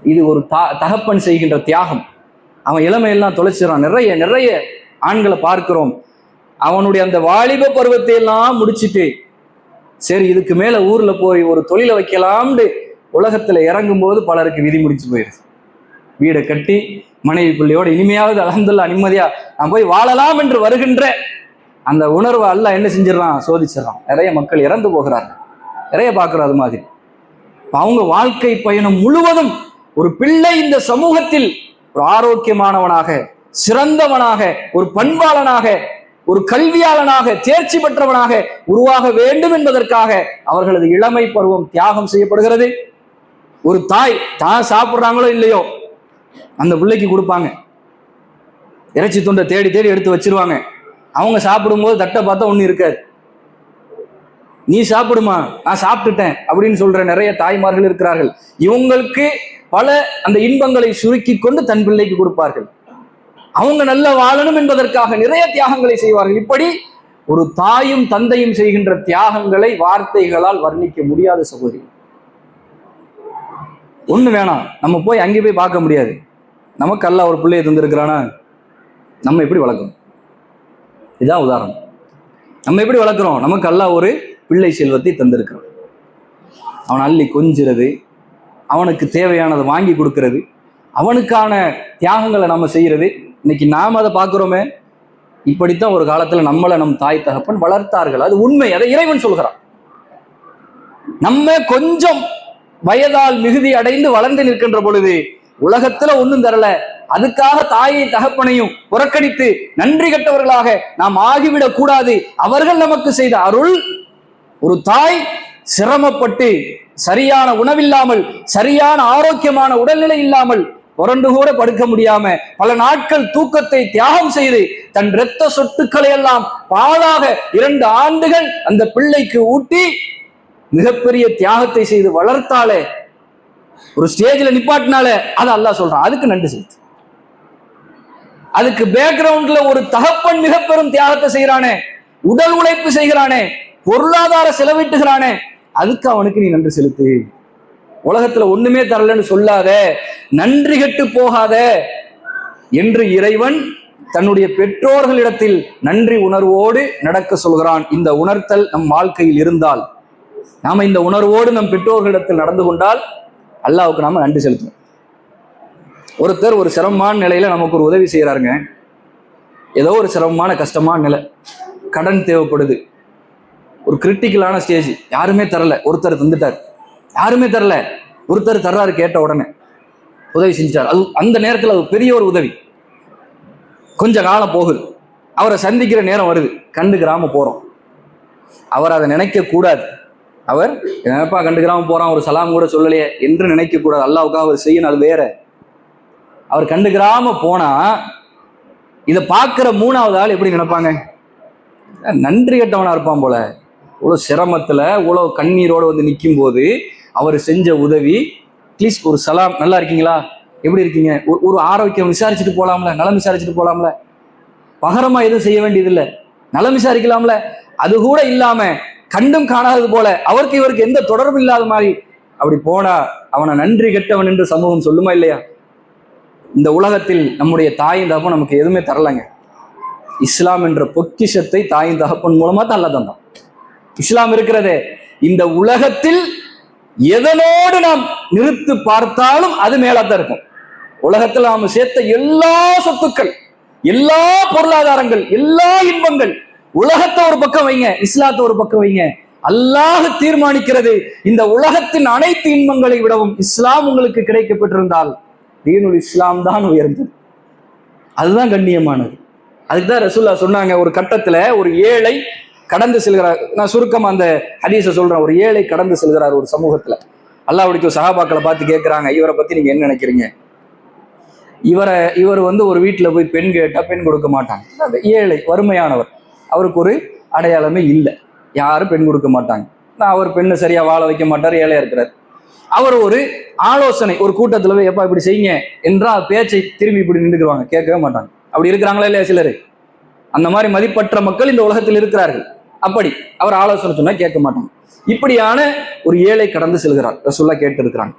இது ஒரு தகப்பன் செய்கின்ற தியாகம். அவன் இளமையெல்லாம் தொலைச்சிடறான். நிறைய நிறைய ஆண்களை பார்க்கிறோம், அவனுடைய அந்த வாலிப பருவத்தை எல்லாம் முடிச்சுட்டு சரி இதுக்கு மேல ஊர்ல போய் ஒரு தொழிலை வைக்கலாம்னு உலகத்துல இறங்கும் போது பலருக்கு விதி முடிச்சு போயிருச்சு. வீடை கட்டி மனைவி பிள்ளையோட இனிமையாவது அல்ஹம்துலில்லாஹ் நிம்மதியா நான் போய் வாழலாம் என்று வருகின்ற அந்த உணர்வை அல்லாஹ் என்ன செஞ்சிடறான்? சோதிச்சிடறான். நிறைய மக்கள் இறந்து போகிறாங்க, நிறைய பார்க்கிறோம் அது மாதிரி. அவங்க வாழ்க்கை பயணம் முழுவதும் ஒரு பிள்ளை இந்த சமூகத்தில் ஒரு ஆரோக்கியமானவனாக, சிறந்தவனாக, ஒரு பண்பாளனாக, ஒரு கல்வியாளனாக, தேர்ச்சி பெற்றவனாக உருவாக வேண்டும் என்பதற்காக அவர்களது இளமை பருவம் தியாகம் செய்யப்படுகிறது. ஒரு தாய் தான் சாப்பிட்றாங்களோ இல்லையோ அந்த பிள்ளைக்கு கொடுப்பாங்க. இறைச்சி துண்டை தேடி தேடி எடுத்து வச்சிருவாங்க. அவங்க சாப்பிடும்போது தட்டை பார்த்தா ஒன்றும் இருக்காது. நீ சாப்பிடுமா, நான் சாப்பிட்டுட்டேன் அப்படின்னு சொல்ற நிறைய தாய்மார்கள் இருக்கிறார்கள். இவங்களுக்கு பல அந்த இன்பங்களை சுருக்கி கொண்டு தன் பிள்ளைக்கு கொடுப்பார்கள். அவங்க நல்ல வாழணும் என்பதற்காக நிறைய தியாகங்களை செய்வார்கள். இப்படி ஒரு தாயும் தந்தையும் செய்கின்ற தியாகங்களை வார்த்தைகளால் வர்ணிக்க முடியாத சகோதரி. ஒண்ணு வேணாம், நம்ம போய் அங்கே போய் பார்க்க முடியாது. நமக்கு அல்லாஹ் ஒரு பிள்ளையை தந்திருக்கிறானா, நம்ம எப்படி வளர்க்கணும்? இதுதான் உதாரணம். நம்ம எப்படி வளர்க்குறோம்? நமக்கு அல்லாஹ் ஒரு பிள்ளை செல்வத்தை தந்திருக்கிறான். அவன் அள்ளி கொஞ்சிறது, அவனுக்கு தேவையானதை வாங்கி கொடுக்கறது, அவனுக்கான தியாகங்களை நம்ம செய்யறது. இன்னைக்கு நாம் அதை பார்க்கிறோமே. இப்படித்தான் ஒரு காலத்துல நம்மளை நம் தாய் தகப்பன் வளர்த்தார்கள். அது உண்மை, அதை இறைவன் சொல்கிறான். நம்ம கொஞ்சம் வயதால் மிகுதி அடைந்து வளர்ந்து நிற்கின்ற பொழுது உலகத்துல ஒன்றும் தரல, அதுக்காக தாயை தகப்பனையும் புறக்கணித்து நன்றி கட்டவர்களாக நாம் ஆகிவிடக் கூடாது. அவர்கள் நமக்கு செய்த அருள். ஒரு தாய் சிரமப்பட்டு சரியான உணவில்லாமல், சரியான ஆரோக்கியமான உடல்நிலை இல்லாமல், புரண்டு கூட படுக்க முடியாம பல நாட்கள் தூக்கத்தை தியாகம் செய்து தன் இரத்த சொட்டுக்களை எல்லாம் பாலாக 2 ஆண்டுகள் அந்த பிள்ளைக்கு ஊட்டி மிகப்பெரிய தியாகத்தை செய்து வளர்த்தாலே, ஒரு ஸ்டேஜ்ல நிப்பாட்டினாலே, அதை அல்லாஹ் சொல்றான். அதுக்கு நன்றி செலுத்து. அதுக்கு பேக்ரவுண்ட்ல ஒரு தகப்பன் மிக பெரும் தியாகத்தை செய்யறானே, உடல் உழைப்பு செய்கிறானே, பொருளாதார செலவிட்டுகிறானே, அதுக்கு அவனுக்கு நீ நன்றி செலுத்து. உலகத்துல ஒண்ணுமே தரலன்னு சொல்லாத, நன்றி கெட்டு போகாத என்று இறைவன் தன்னுடைய பெற்றோர்களிடத்தில் நன்றி உணர்வோடு நடக்க சொல்கிறான். இந்த உணர்த்தல் நம் வாழ்க்கையில் இருந்தால், நாம இந்த உணர்வோடு நம் பெற்றோர்களிடத்தில் நடந்து கொண்டால் அல்லாஹ்வுக்கு நாம நன்றி செலுத்துவோம். ஒருத்தர் ஒரு சிரமமான நிலையில நமக்கு ஒரு உதவி செய்யறாருங்க. ஏதோ ஒரு சிரமமான கஷ்டமான நிலை, கடன் தேவைப்படுது, ஒரு கிரிட்டிக்கலான ஸ்டேஜ், யாருமே தரல, ஒருத்தர் தந்துட்டார். யாருமே தரல, ஒருத்தர் தர்றாரு, கேட்ட உடனே உதவி செஞ்சார். அது அந்த நேரத்தில் அது பெரிய ஒரு உதவி. கொஞ்ச காலம் போகுது, அவரை சந்திக்கிற நேரம் வருது, கண்டுக்கிறாம போறோம். அவர் அதை நினைக்க கூடாது. அவர் என்னப்பா கண்டுக்கிறாம போறான், ஒரு சலாம் கூட சொல்லலையே என்று நினைக்க கூடாது. அல்லாஹ்வுக்காக அவர் செய்யணும், அது வேற. அவர் கண்டுக்கிறாம போனா இதை பார்க்கிற மூணாவது ஆள் எப்படி நினைப்பாங்க? நன்றி கட்டவனா இருப்பான் போல. இவ்வளோ சிரமத்துல இவ்வளோ கண்ணீரோடு வந்து நிற்கும் போது அவர் செஞ்ச உதவி, அட்லீஸ்ட் ஒரு சலாம், நல்லா இருக்கீங்களா, எப்படி இருக்கீங்க, ஒரு ஆரோக்கியம் விசாரிச்சுட்டு போலாம்ல, நலம் விசாரிச்சுட்டு போலாம்ல, பகரமா எதுவும் செய்ய வேண்டியதில்லை, நலம் விசாரிக்கலாம்ல. அது கூட இல்லாம கண்டும் காணாதது போல, அவருக்கு இவருக்கு எந்த தொடர்பு இல்லாத மாதிரி அப்படி போனா அவனை நன்றி கெட்டவன் என்று சமூகம் சொல்லுமா இல்லையா? இந்த உலகத்தில் நம்முடைய தாயின் தகப்பன் நமக்கு எதுவுமே தரலங்க. இஸ்லாம் என்ற பொக்கிஷத்தை தாயின் தகப்பன் மூலமா தான் அல்லாஹ் தந்தான். இஸ்லாம் இருக்கிறதே இந்த உலகத்தில் எதனோடு நாம் நிறுத்து பார்த்தாலும் அது மேலாதான் இருக்கும். உலகத்தில் நாம் சேர்த்த எல்லா சொத்துக்கள், எல்லா பொருளாதாரங்கள், எல்லா இன்பங்கள், உலகத்தை ஒரு பக்கம் வைங்க, இஸ்லாத்தை ஒரு பக்கம் வைங்க. அல்லாஹ் தீர்மானிக்கிறது, இந்த உலகத்தின் அனைத்து இன்பங்களை விடவும் இஸ்லாம் உங்களுக்கு கிடைக்கப்பட்டிருந்தால் தீனுல் இஸ்லாம் தான் உயர்ந்தது, அதுதான் கண்ணியமானது. அதுக்குதான் ரசூலுல்லாஹ் சொன்னாங்க, ஒரு கட்டத்துல ஒரு ஏழை கடந்து செல்கிறார். நான் சுருக்கமா அந்த ஹதீஸை சொல்றேன். ஒரு ஏழை கடந்து செல்கிறார் ஒரு சமூகத்துல. அல்லாஹ்வுடைய சஹாபாக்களை பார்த்து கேட்கிறாங்க, இவரை பத்தி நீங்க என்ன நினைக்கிறீங்க? இவர் வந்து ஒரு வீட்டுல போய் பெண் கேட்டா பெண் கொடுக்க மாட்டாங்க. அந்த ஏழை வறுமையானவர், அவருக்கு ஒரு அடையாளமே இல்லை, யாரும் பெண் கொடுக்க மாட்டாங்க. அவர் பெண்ணை சரியா வாழ வைக்க மாட்டார், ஏழையா இருக்கிறார். அவர் ஒரு ஆலோசனை, ஒரு கூட்டத்துல போய் எப்பா இப்படி செய்யுங்க என்றால் பேச்சை திரும்பி இப்படி நின்றுக்குவாங்க, கேட்கவே மாட்டாங்க. அப்படி இருக்கிறாங்களா இல்லையா சிலரு? அந்த மாதிரி மதிப்பற்ற மக்கள் இந்த உலகத்தில் இருக்கிறார்கள். அப்படி அவர் ஆலோசனை சொன்னா கேட்க மாட்டாங்க. இப்படியான ஒரு ஏழை கடந்து செல்கிறார், ரசூலுல்லாஹ் கேட்டு இருக்கிறாங்க.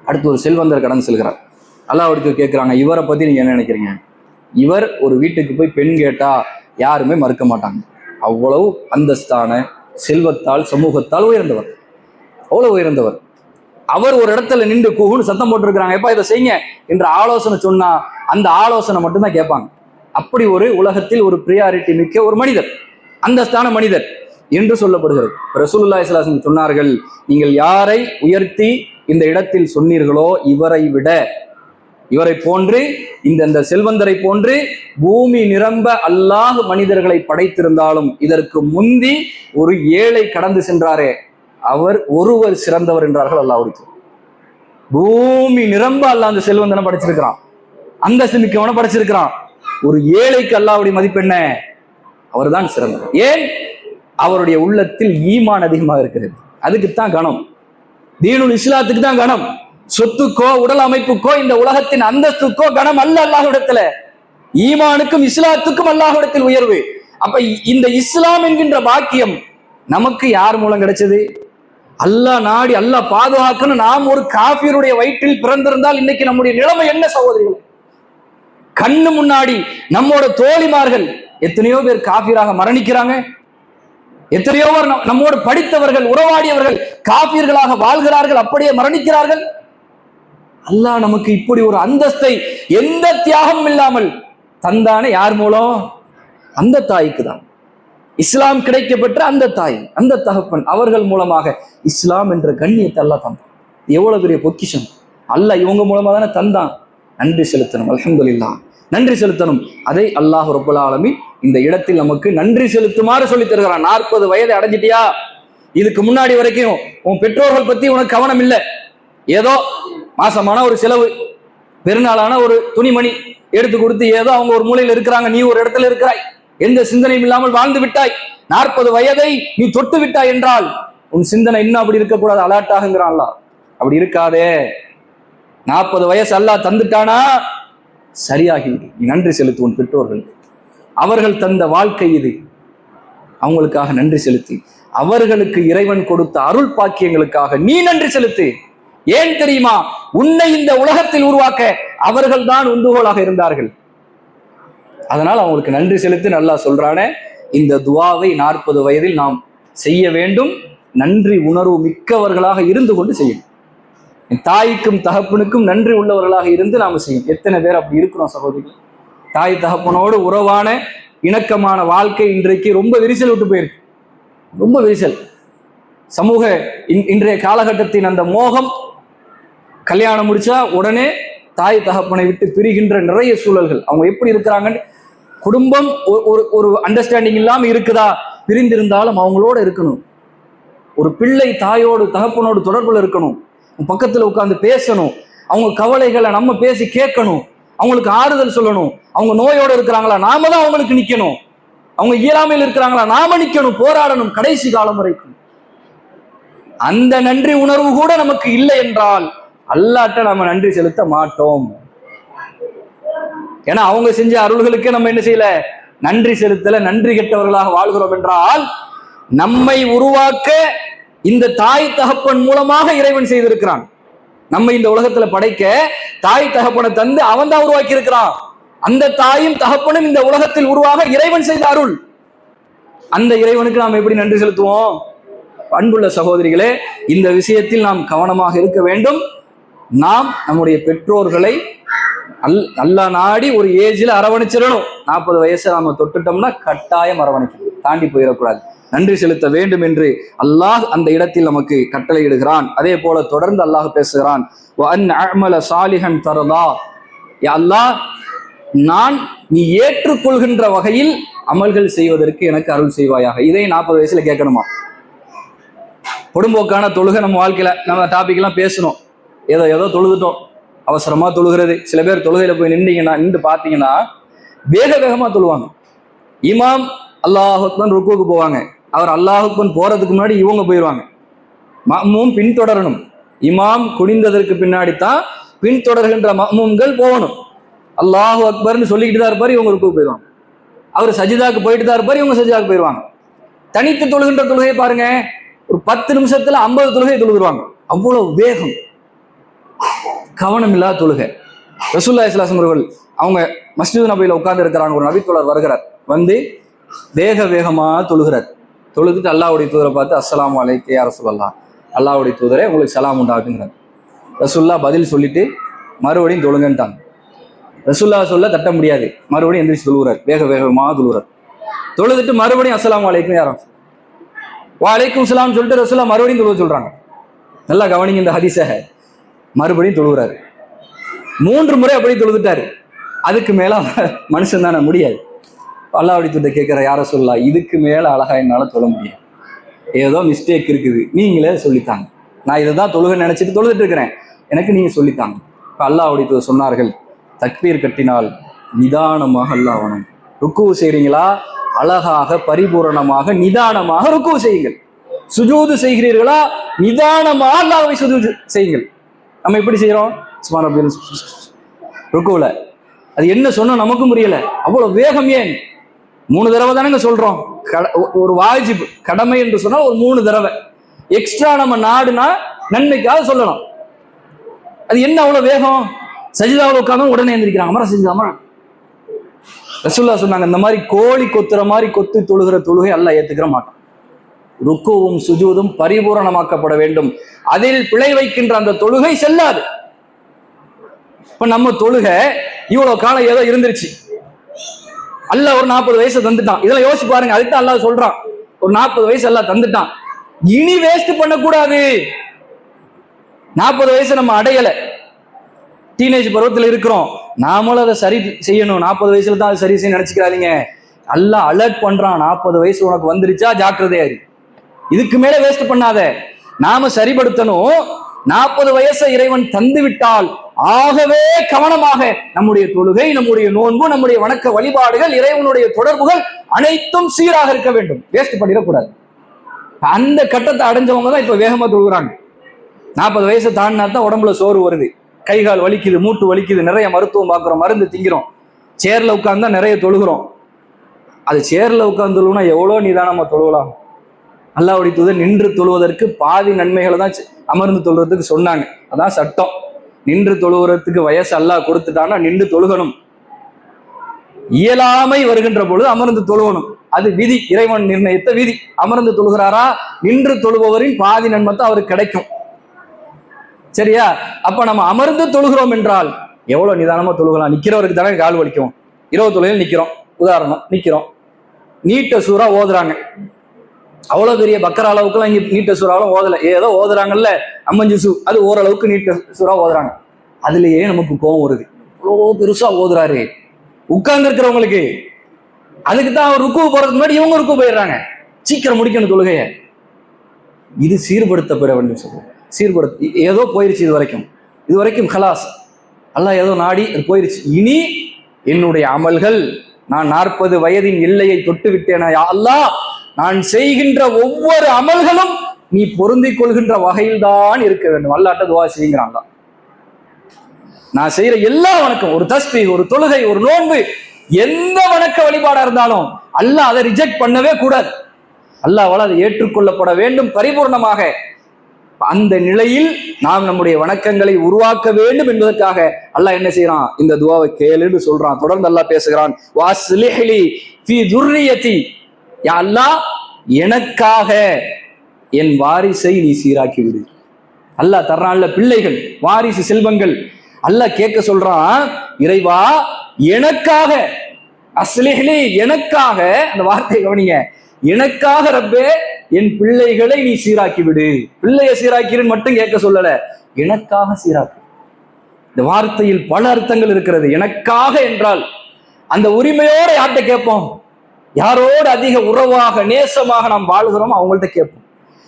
அடுத்து ஒரு செல்வந்தர் கடந்து செல்கிறார். அல்லாஹ்வுக்கு கேட்கிறாங்க, இவரை பத்தி நீங்க என்ன நினைக்கிறீங்க? இவர் ஒரு வீட்டுக்கு போய் பெண் கேட்டா யாருமே மறுக்க மாட்டாங்க, அவ்வளவு அந்தஸ்தான செல்வத்தால் சமூகத்தால் உயர்ந்தவர், அவ்வளவு உயர்ந்தவர். அவர் ஒரு இடத்துல நின்று கூகுன்னு சத்தம் போட்டிருக்கிறாங்க, எப்பா இதை செய்யுங்க என்று ஆலோசனை சொன்னா அந்த ஆலோசனை மட்டும்தான் கேட்பாங்க. அப்படி ஒரு உலகத்தில் ஒரு பிரியாரிட்டி மிக்க ஒரு மனிதர், அந்தஸ்தான மனிதர் என்று சொல்லப்படுகிறது. ரசூலுல்லாஹி ஸல்லல்லாஹு அலைஹி வஸல்லம் சொன்னார்கள், நீங்கள் யாரை உயர்த்தி இந்த இடத்தில் சொன்னீர்களோ இவரை விட, இவரை போன்று இந்த செல்வந்தரை போன்று பூமி நிரம்ப அல்லாஹ் மனிதர்களை படைத்திருந்தாலும் இதற்கு முந்தி ஒரு ஏழை கடந்து சென்றாரே அவர் ஒருவர் சிறந்தவர் என்றார்கள் அல்லாஹ்வுக்கு. பூமி நிரம்ப அல்லாஹ் அந்த செல்வந்தனை படைச்சிருக்கிறான், அந்தஸ்து மிக்கவனை படைச்சிருக்கிறான். ஒரு ஏழைக்கு அல்லாஹ்வுடைய மதிப்பு என்ன? அவர்தான் சிறந்தவர். ஏன்? அவருடைய உள்ளத்தில் ஈமான் அதிகமாக இருக்கிறது. அதுக்குத்தான் கணம். தீனுல் இஸ்லாத்துக்கு தான் கணம். சொத்துக்கோ உடல் அமைப்புக்கோ இந்த உலகத்தின் அந்தஸ்துக்கோ கணம் அல்ல அல்லாஹ்விடத்துல. ஈமானுக்கும் இஸ்லாத்துக்கும் அல்லாஹ்விடத்தில் உயர்வு. அப்ப இந்த இஸ்லாம் என்கின்ற பாக்கியம் நமக்கு யார் மூலம் கிடைச்சது? அல்லாஹ் நாடி, அல்லாஹ் பாதுகாக்கணும். நாம் ஒரு காஃபிருடைய வயிற்றில் பிறந்திருந்தால் இன்னைக்கு நம்முடைய நிலைமை என்ன சகோதரிகள்? கண்ணு முன்னாடி நம்மோட தோழிமார்கள் எத்தனையோ பேர் காஃபிராக மரணிக்கிறாங்க. எத்தனையோ பேர் நம்மோடு படித்தவர்கள், உறவாடியவர்கள் காஃபிர்களாக வாழ்கிறார்கள், அப்படியே மரணிக்கிறார்கள். அல்லாஹ் நமக்கு இப்படி ஒரு அந்தஸ்தை எந்த தியாகம் இல்லாமல் தந்தானே யார் மூலம்? அந்த தாய்க்கு தான். இஸ்லாம் கிடைக்கப்பெற்ற அந்த தாய், அந்த தகப்பன், அவர்கள் மூலமாக இஸ்லாம் என்ற கண்ணியத்தை அல்லாஹ் தந்தான். எவ்வளவு பெரிய பொக்கிஷம்! அல்லாஹ் இவங்க மூலமா தானே தந்தான். நன்றி செலுத்தணும், அல்ஹம்துலில்லாஹ், நன்றி செலுத்தணும். அதை அல்லாஹ் ரப்பல் ஆலமீன் இந்த இடத்தில் நமக்கு நன்றி செலுத்துமாறு சொல்லி தருகிறான். 40 வயதை அடைஞ்சிட்டியா, இதுக்கு முன்னாடி வரைக்கும் உன் பெற்றோர்கள் பத்தி உனக்கு கவனம் இல்லை, ஏதோ மாசமான ஒரு செலவு, பெருநாளான ஒரு துணிமணி எடுத்து கொடுத்து ஏதோ அவங்க ஒரு மூலையில் இருக்கிறாங்க, நீ ஒரு இடத்துல இருக்கிறாய், எந்த சிந்தனையும் இல்லாமல் வாழ்ந்து விட்டாய். 40 வயதை நீ தொட்டு விட்டாய் என்றால் உன் சிந்தனை இன்னும் அப்படி இருக்கக்கூடாது, அலர்ட்டாகுங்கிறான் அல்லாஹ். அப்படி இருக்காதே. 40 வயசு அல்லாஹ் தந்துட்டானா சரியாகி நீ நன்றி செலுத்து உன் பெற்றோர்களுக்கு. அவர்கள் தந்த வாழ்க்கை இது, அவங்களுக்காக நன்றி செலுத்தி, அவர்களுக்கு இறைவன் கொடுத்த அருள் பாக்கியங்களுக்காக நீ நன்றி செலுத்து. ஏன் தெரியுமா? உன்னை இந்த உலகத்தில் உருவாக்க அவர்கள் தான் உந்துகோலாக இருந்தார்கள். அதனால் அவங்களுக்கு நன்றி செலுத்தி நல்லா சொல்றானே, இந்த துவாவை 40 வயதில் நாம் செய்ய வேண்டும். நன்றி உணர்வு மிக்கவர்களாக இருந்து கொண்டு செய்யணும். தாய்க்கும் தகப்பனுக்கும் நன்றி உள்ளவர்களாக இருந்து நாம செய்யும். எத்தனை பேர் அப்படி இருக்கிறோம் சகோதரிகள்? தாய் தகப்பனோடு உறவான இணக்கமான வாழ்க்கை இன்றைக்கு ரொம்ப விரிசல் விட்டு போயிருக்கு. ரொம்ப விரிசல். சமூக இன்றைய காலகட்டத்தின் அந்த மோகம், கல்யாணம் முடிச்சா உடனே தாய் தகப்பனை விட்டு பிரிகின்ற நிறைய சூழல்கள். அவங்க எப்படி இருக்கிறாங்கன்னு, குடும்பம் ஒரு அண்டர்ஸ்டாண்டிங் இல்லாம இருக்குதா, பிரிந்திருந்தாலும் அவங்களோட இருக்கணும். ஒரு பிள்ளை தாயோடு தகப்பனோடு தொடர்புல இருக்கணும், பக்கத்துல உட்கார்ந்து பேசணும், அவங்க கவலைகளை நம்ம பேசி கேட்கணும், அவங்களுக்கு ஆறுதல் சொல்லணும். அவங்க நோயோடு இருக்கிறாங்களா, நாம தான் அவங்களுக்கு நிக்கணும். அவங்க இயலாமையில் இருக்கிறாங்களா, நாம நிக்கணும், போராடணும் கடைசி காலம் வரைக்கும். அந்த நன்றி உணர்வு கூட நமக்கு இல்லை என்றால் அல்லாஹ்ட்ட நம்ம நன்றி செலுத்த மாட்டோம். ஏன்னா அவங்க செஞ்ச அருள்களுக்கே நம்ம என்ன செய்யல, நன்றி செலுத்தல, நன்றி கெட்டவர்களாக வாழ்கிறோம் என்றால் நம்மை உருவாக்க இந்த தாய் தகப்பன் மூலமாக இறைவன் செய்திருக்கிறான். நம்ம இந்த உலகத்துல படைக்க தாய் தகப்பனை தந்து அவன் தான் உருவாக்கி இருக்கிறான். அந்த தாயும் தகப்பனும் இந்த உலகத்தில் உருவாக இறைவன் செய்த அருள். அந்த இறைவனுக்கு நாம் எப்படி நன்றி செலுத்துவோம்? அன்புள்ள சகோதரிகளே, இந்த விஷயத்தில் நாம் கவனமாக இருக்க வேண்டும். நாம் நம்முடைய பெற்றோர்களை நல்லா நாடி ஒரு ஏஜில் அரவணைச்சிடணும். 40 வயசை நாம தொட்டுட்டோம்னா கட்டாயம் அரவணைக்கணும், தாண்டி போயிடக்கூடாது. நன்றி செலுத்த வேண்டும் என்று அல்லாஹ் அந்த இடத்தில் நமக்கு கட்டளையிடுகிறான். அதே போல தொடர்ந்து அல்லாஹ் பேசுகிறான், அல்லாஹ் நான் நீ ஏற்றுக்கொள்கின்ற வகையில் அமல்கள் செய்வதற்கு எனக்கு அருள் செய்வாயாக. இதை 40 வயசுல கேட்கணுமா? பொடும்போக்கான தொழுகை நம்ம வாழ்க்கையில நம்ம டாபிக் எல்லாம் பேசணும். ஏதோ தொழுதுட்டோம், அவசரமா தொழுகிறது. சில பேர் தொழுகையில போய் நின்று பார்த்தீங்கன்னா வேகமா தொழுவாங்க. இமாம் அல்லாஹ் அக்பர் ருக்குவுக்கு போவாங்க, அவர் அல்லாஹ் அக்பர் போறதுக்கு முன்னாடி இவங்க போயிடுவாங்க. மஅ்மூம் பின்தொடரணும். இமாம் குனிந்ததற்கு பின்னாடி தான் பின்தொடர்கின்ற மஅ்மூம்கள் போகணும். அல்லாஹ் அக்பர்னு சொல்லிக்கிட்டு தான் இருப்பாரு, இவங்க ருக்குவுக்கு போயிடுவாங்க. அவர் சஜிதாக்கு போயிட்டு தான் இருப்பாரு, இவங்க சஜிதாக்கு போயிடுவாங்க. தனித்து தொழுகின்ற தொழுகையை பாருங்க, ஒரு 10 நிமிஷத்துல 50 தொழுகை தொழுதுருவாங்க. அவ்வளவு வேகம், கவனம் இல்லாத தொழுகை. ரசூலுல்லாஹி ஸல்லல்லாஹு அலைஹி வஸல்லம் அவங்க மஸ்ஜித் நபியில உட்கார்ந்து இருக்கிறாங்க. ஒரு நபித்தோழர் வருகிறார், வந்து வேகமா தொழுகிறார். தொழுதுட்டு அல்லாஹ்வுடைய தூதரை பார்த்து அஸ்ஸலாமு அலைக்க யா ரசூலல்லாஹ், அல்லாஹ்வுடைய தூதரே உங்களுக்கு சலாம் உண்டாகுங்கிறார். ரசூலுல்லாஹ் பதில் சொல்லிட்டு மறுபடியும் தொழுங்கன்ட்டாங்க. ரசூலுல்லாஹ் சொல்ல தட்ட முடியாது, மறுபடியும் எந்திரிச்சு தொழுகிறார், வேகமா தொழுகிறார். தொழுதுட்டு மறுபடியும் அஸ்ஸலாமு அலைக்கும் யா ரசூல், வலைக்கும் சலாம் சொல்லிட்டு ரசூலுல்லாஹ் மறுபடியும் தொழுவ சொல்றாங்க. நல்லா கவனிங்க இந்த ஹதீஸை. மறுபடியும் தொழுகிறாரு. 3 முறை அப்படியே தொழுதுட்டாரு. அதுக்கு மேல மனுஷன் தானே முடியாது. அல்லாஹ்வுடைய தூதர் கேட்கிற, யார சொல்லலாம், இதுக்கு மேல அழகா என்னால தொழ முடியாது, ஏதோ மிஸ்டேக் இருக்குது, நீங்களே சொல்லித்தாங்க. நான் இதை தான் தொழுகை நினைச்சிட்டு தொழுதுட்டு இருக்கிறேன், எனக்கு நீங்க சொல்லித்தாங்க. இப்போ அல்லாஹ்வுடைய தூதர் சொன்னார்கள், தக்பீர் கட்டினால் நிதானமாக அல்லாஹ் வணங்கும். ருக்கு செய்றீங்களா, அழகாக பரிபூரணமாக நிதானமாக ருக்கு செய்யுங்கள். சுஜூது செய்கிறீர்களா, நிதானமாக அல்லாஹ்வை சுஜூது செய்யுங்கள். நம்ம எப்படி செய்யறோம்? ருக்குல அது என்ன சொன்ன நமக்கும் புரியல, அவ்வளவு வேகம். ஏன்? 3 தடவை தானங்க சொல்றோம். ஒரு வாஜிப் கடமை என்று சொன்னால் ஒரு 3 தடவை எக்ஸ்ட்ரா நம்ம நாடுனா நன்மைக்காக சொல்லணும். அது என்ன அவ்வளவு வேகம்? சஜிதாவில் உட்கார்ந்து உடனே எந்திரிக்கிறாங்க, மர சஜிதாமா. ரசூலுல்லாஹ் சொன்னாங்க, இந்த மாதிரி கோழி கொத்துற மாதிரி கொத்து தொழுகிற தொழுகை அல்லாஹ் ஏத்துக்கிற மாட்டான். ருக்குவும் சுஜூதும் பரிபூரணமாக்கப்பட வேண்டும். அதில் பிழை வைக்கின்ற அந்த தொழுகை செல்லாது. இப்ப நம்ம தொழுகை இவ்வளவு காலம் ஏதோ இருந்துருச்சு, அல்லாஹ் ஒரு 40 வயசு தந்துட்டான். இதெல்லாம் யோசிச்சு பாருங்க. அதுக்கு அல்லாஹ் சொல்றான், ஒரு 40 வயசு அல்லாஹ் தந்துட்டான், இனி வேஸ்ட் பண்ணக்கூடாது. 40 வயசு நம்ம அடையல, டீனேஜ் பருவத்தில் இருக்கிறோம், நாமளும் அதை சரி செய்யணும். 40 வயசுல தான் அதை சரி செய்ய நினைச்சுக்கிறாதீங்க. அல்லாஹ் அலர்ட் பண்றான், 40 வயசு உனக்கு வந்துருச்சா ஜாக்கிரதையா இரு, இதுக்கு மேல வேஸ்ட் பண்ணாத. நாம சரிபடுத்தணும். 40 வயசை இறைவன் தந்து விட்டால் ஆகவே கவனமாக நம்முடைய தொழுகை, நம்முடைய நோன்பு, நம்முடைய வணக்க வழிபாடுகள், இறைவனுடைய தொடர்புகள் அனைத்தும் சீராக இருக்க வேண்டும், வேஸ்ட் பண்ணிடக்கூடாது. அந்த கட்டத்தை அடைஞ்சவங்க தான் இப்ப வேகமா தொழுகிறாங்க. 40 வயசை தாண்டினா தான் உடம்புல சோறு வருது, கை கால் வலிக்குது, மூட்டு வலிக்குது, நிறைய மருத்துவம் பார்க்குறோம், மருந்து திங்கிறோம், சேர்ல உட்கார்ந்தா நிறைய தொழுகிறோம். அது சேர்ல உட்கார்ந்து தொழுவுனா எவ்வளோ நிதானமா தொழுவலாம். அல்லாஹ்வுடைய தூதர் நின்று தொழுவதற்கு பாதி நன்மைகளை தான் அமர்ந்து தொழுறதுக்கு சொன்னாங்க. அதான் சட்டம். நின்று தொழுகிறதுக்கு வயசு அல்லாஹ் கொடுத்துட்டான்னா நின்று தொழுகணும். இயலாமை வருகின்ற பொழுது அமர்ந்து தொழுவணும். அது விதி, இறைவன் நிர்ணயித்த விதி. அமர்ந்து தொழுகிறாரா, நின்று தொழுபவரின் பாதி நன்மத்தை அவருக்கு கிடைக்கும். சரியா? அப்ப நம்ம அமர்ந்து தொழுகிறோம் என்றால் எவ்வளவு நிதானமா தொழுகலாம். நிக்கிறவருக்கு தானே கால் வலிக்கும். 20 தொழுகையில் நிக்கிறோம், உதாரணம் நிக்கிறோம், நீட்ட சூறா ஓதுறாங்க. அவ்வளவு பெரிய பக்கர அளவுக்குலாம் இங்க நீட்ட சூறாவும் ஓதல, ஏதோ ஓதுறாங்கல்ல அம்மஞ்சுசு, அது ஓரளவுக்கு நீட்ட சூறா ஓதுறாங்க. அதுலயே நமக்கு கோபம் வருது. இவ்வளோ பெருசா ஓதுறாரு உட்கார்ந்து இருக்கிறவங்களுக்கு. அதுக்கு தான் அவர் ருக்கு போறதுக்கு முன்னாடி இவங்க ருக்கு போயிடுறாங்க, சீக்கிரம் முடிக்கணும் தொழுகைய. இது சீர்படுத்தப்பட வேண்டும் சொல்லுவோம். சீர்படுத்த ஏதோ போயிருச்சு, இது வரைக்கும் ஹலாஸ், அல்லாஹ் ஏதோ நாடி அது போயிருச்சு. இனி என்னுடைய அமல்கள், நான் 40 வயதின் எல்லையை தொட்டு விட்டேனா யா அல்லாஹ், நான் செய்கின்ற ஒவ்வொரு அமல்களும் நீ பொருந்திக் கொள்கின்ற வகையில் தான் இருக்க வேண்டும். அல்லாஹ்ட்ட துஆ செய்யுங்கிறாங்க. நான் செய்யற எல்லா வணக்கம், ஒரு தஸ்பீஹ், ஒரு தொழுகை, ஒரு நோன்பு, எந்த வணக்க வழிபாடா இருந்தாலும் அல்லாஹ் அதை ரிஜெக்ட் பண்ணவே கூடாது. அல்லாஹ்வால் அது ஏற்றுக்கொள்ளப்பட வேண்டும் பரிபூர்ணமாக. அந்த நிலையில் நாம் நம்முடைய வணக்கங்களை உருவாக்க வேண்டும் என்பதற்காக அல்லாஹ் என்ன செய்யறான், இந்த துஆவை கேளுன்னு சொல்றான். தொடர்ந்து அல்லாஹ் பேசுகிறான், வாஸ்லிஹ்லி ஃபீ துர்ரியதி, யா அல்லாஹ் எனக்காக என் வாரிசை நீ சீராக்கி விடு. அல்லாஹ் தர்றான்ல பிள்ளைகள், வாரிசு, செல்வங்கள். அல்லாஹ் கேட்க சொல்றான், இறைவா எனக்காக, அஸ்லிஹ்லி எனக்காக, அந்த வார்த்தையை கவனிங்க, எனக்காக ரப்பே என் பிள்ளைகளை நீ சீராக்கி விடு. பிள்ளைய சீராக்கிறேன்னு மட்டும் கேட்க சொல்லல, எனக்காக சீராக்கு. இந்த வார்த்தையில் பல அர்த்தங்கள் இருக்கிறது. எனக்காக என்றால் அந்த உரிமையோட யார்கிட்ட கேட்போம், யாரோடு அதிக உறவாக நேசமாக நாம் வாழ்கிறோம் அவங்கள்ட்ட கேட்போம்.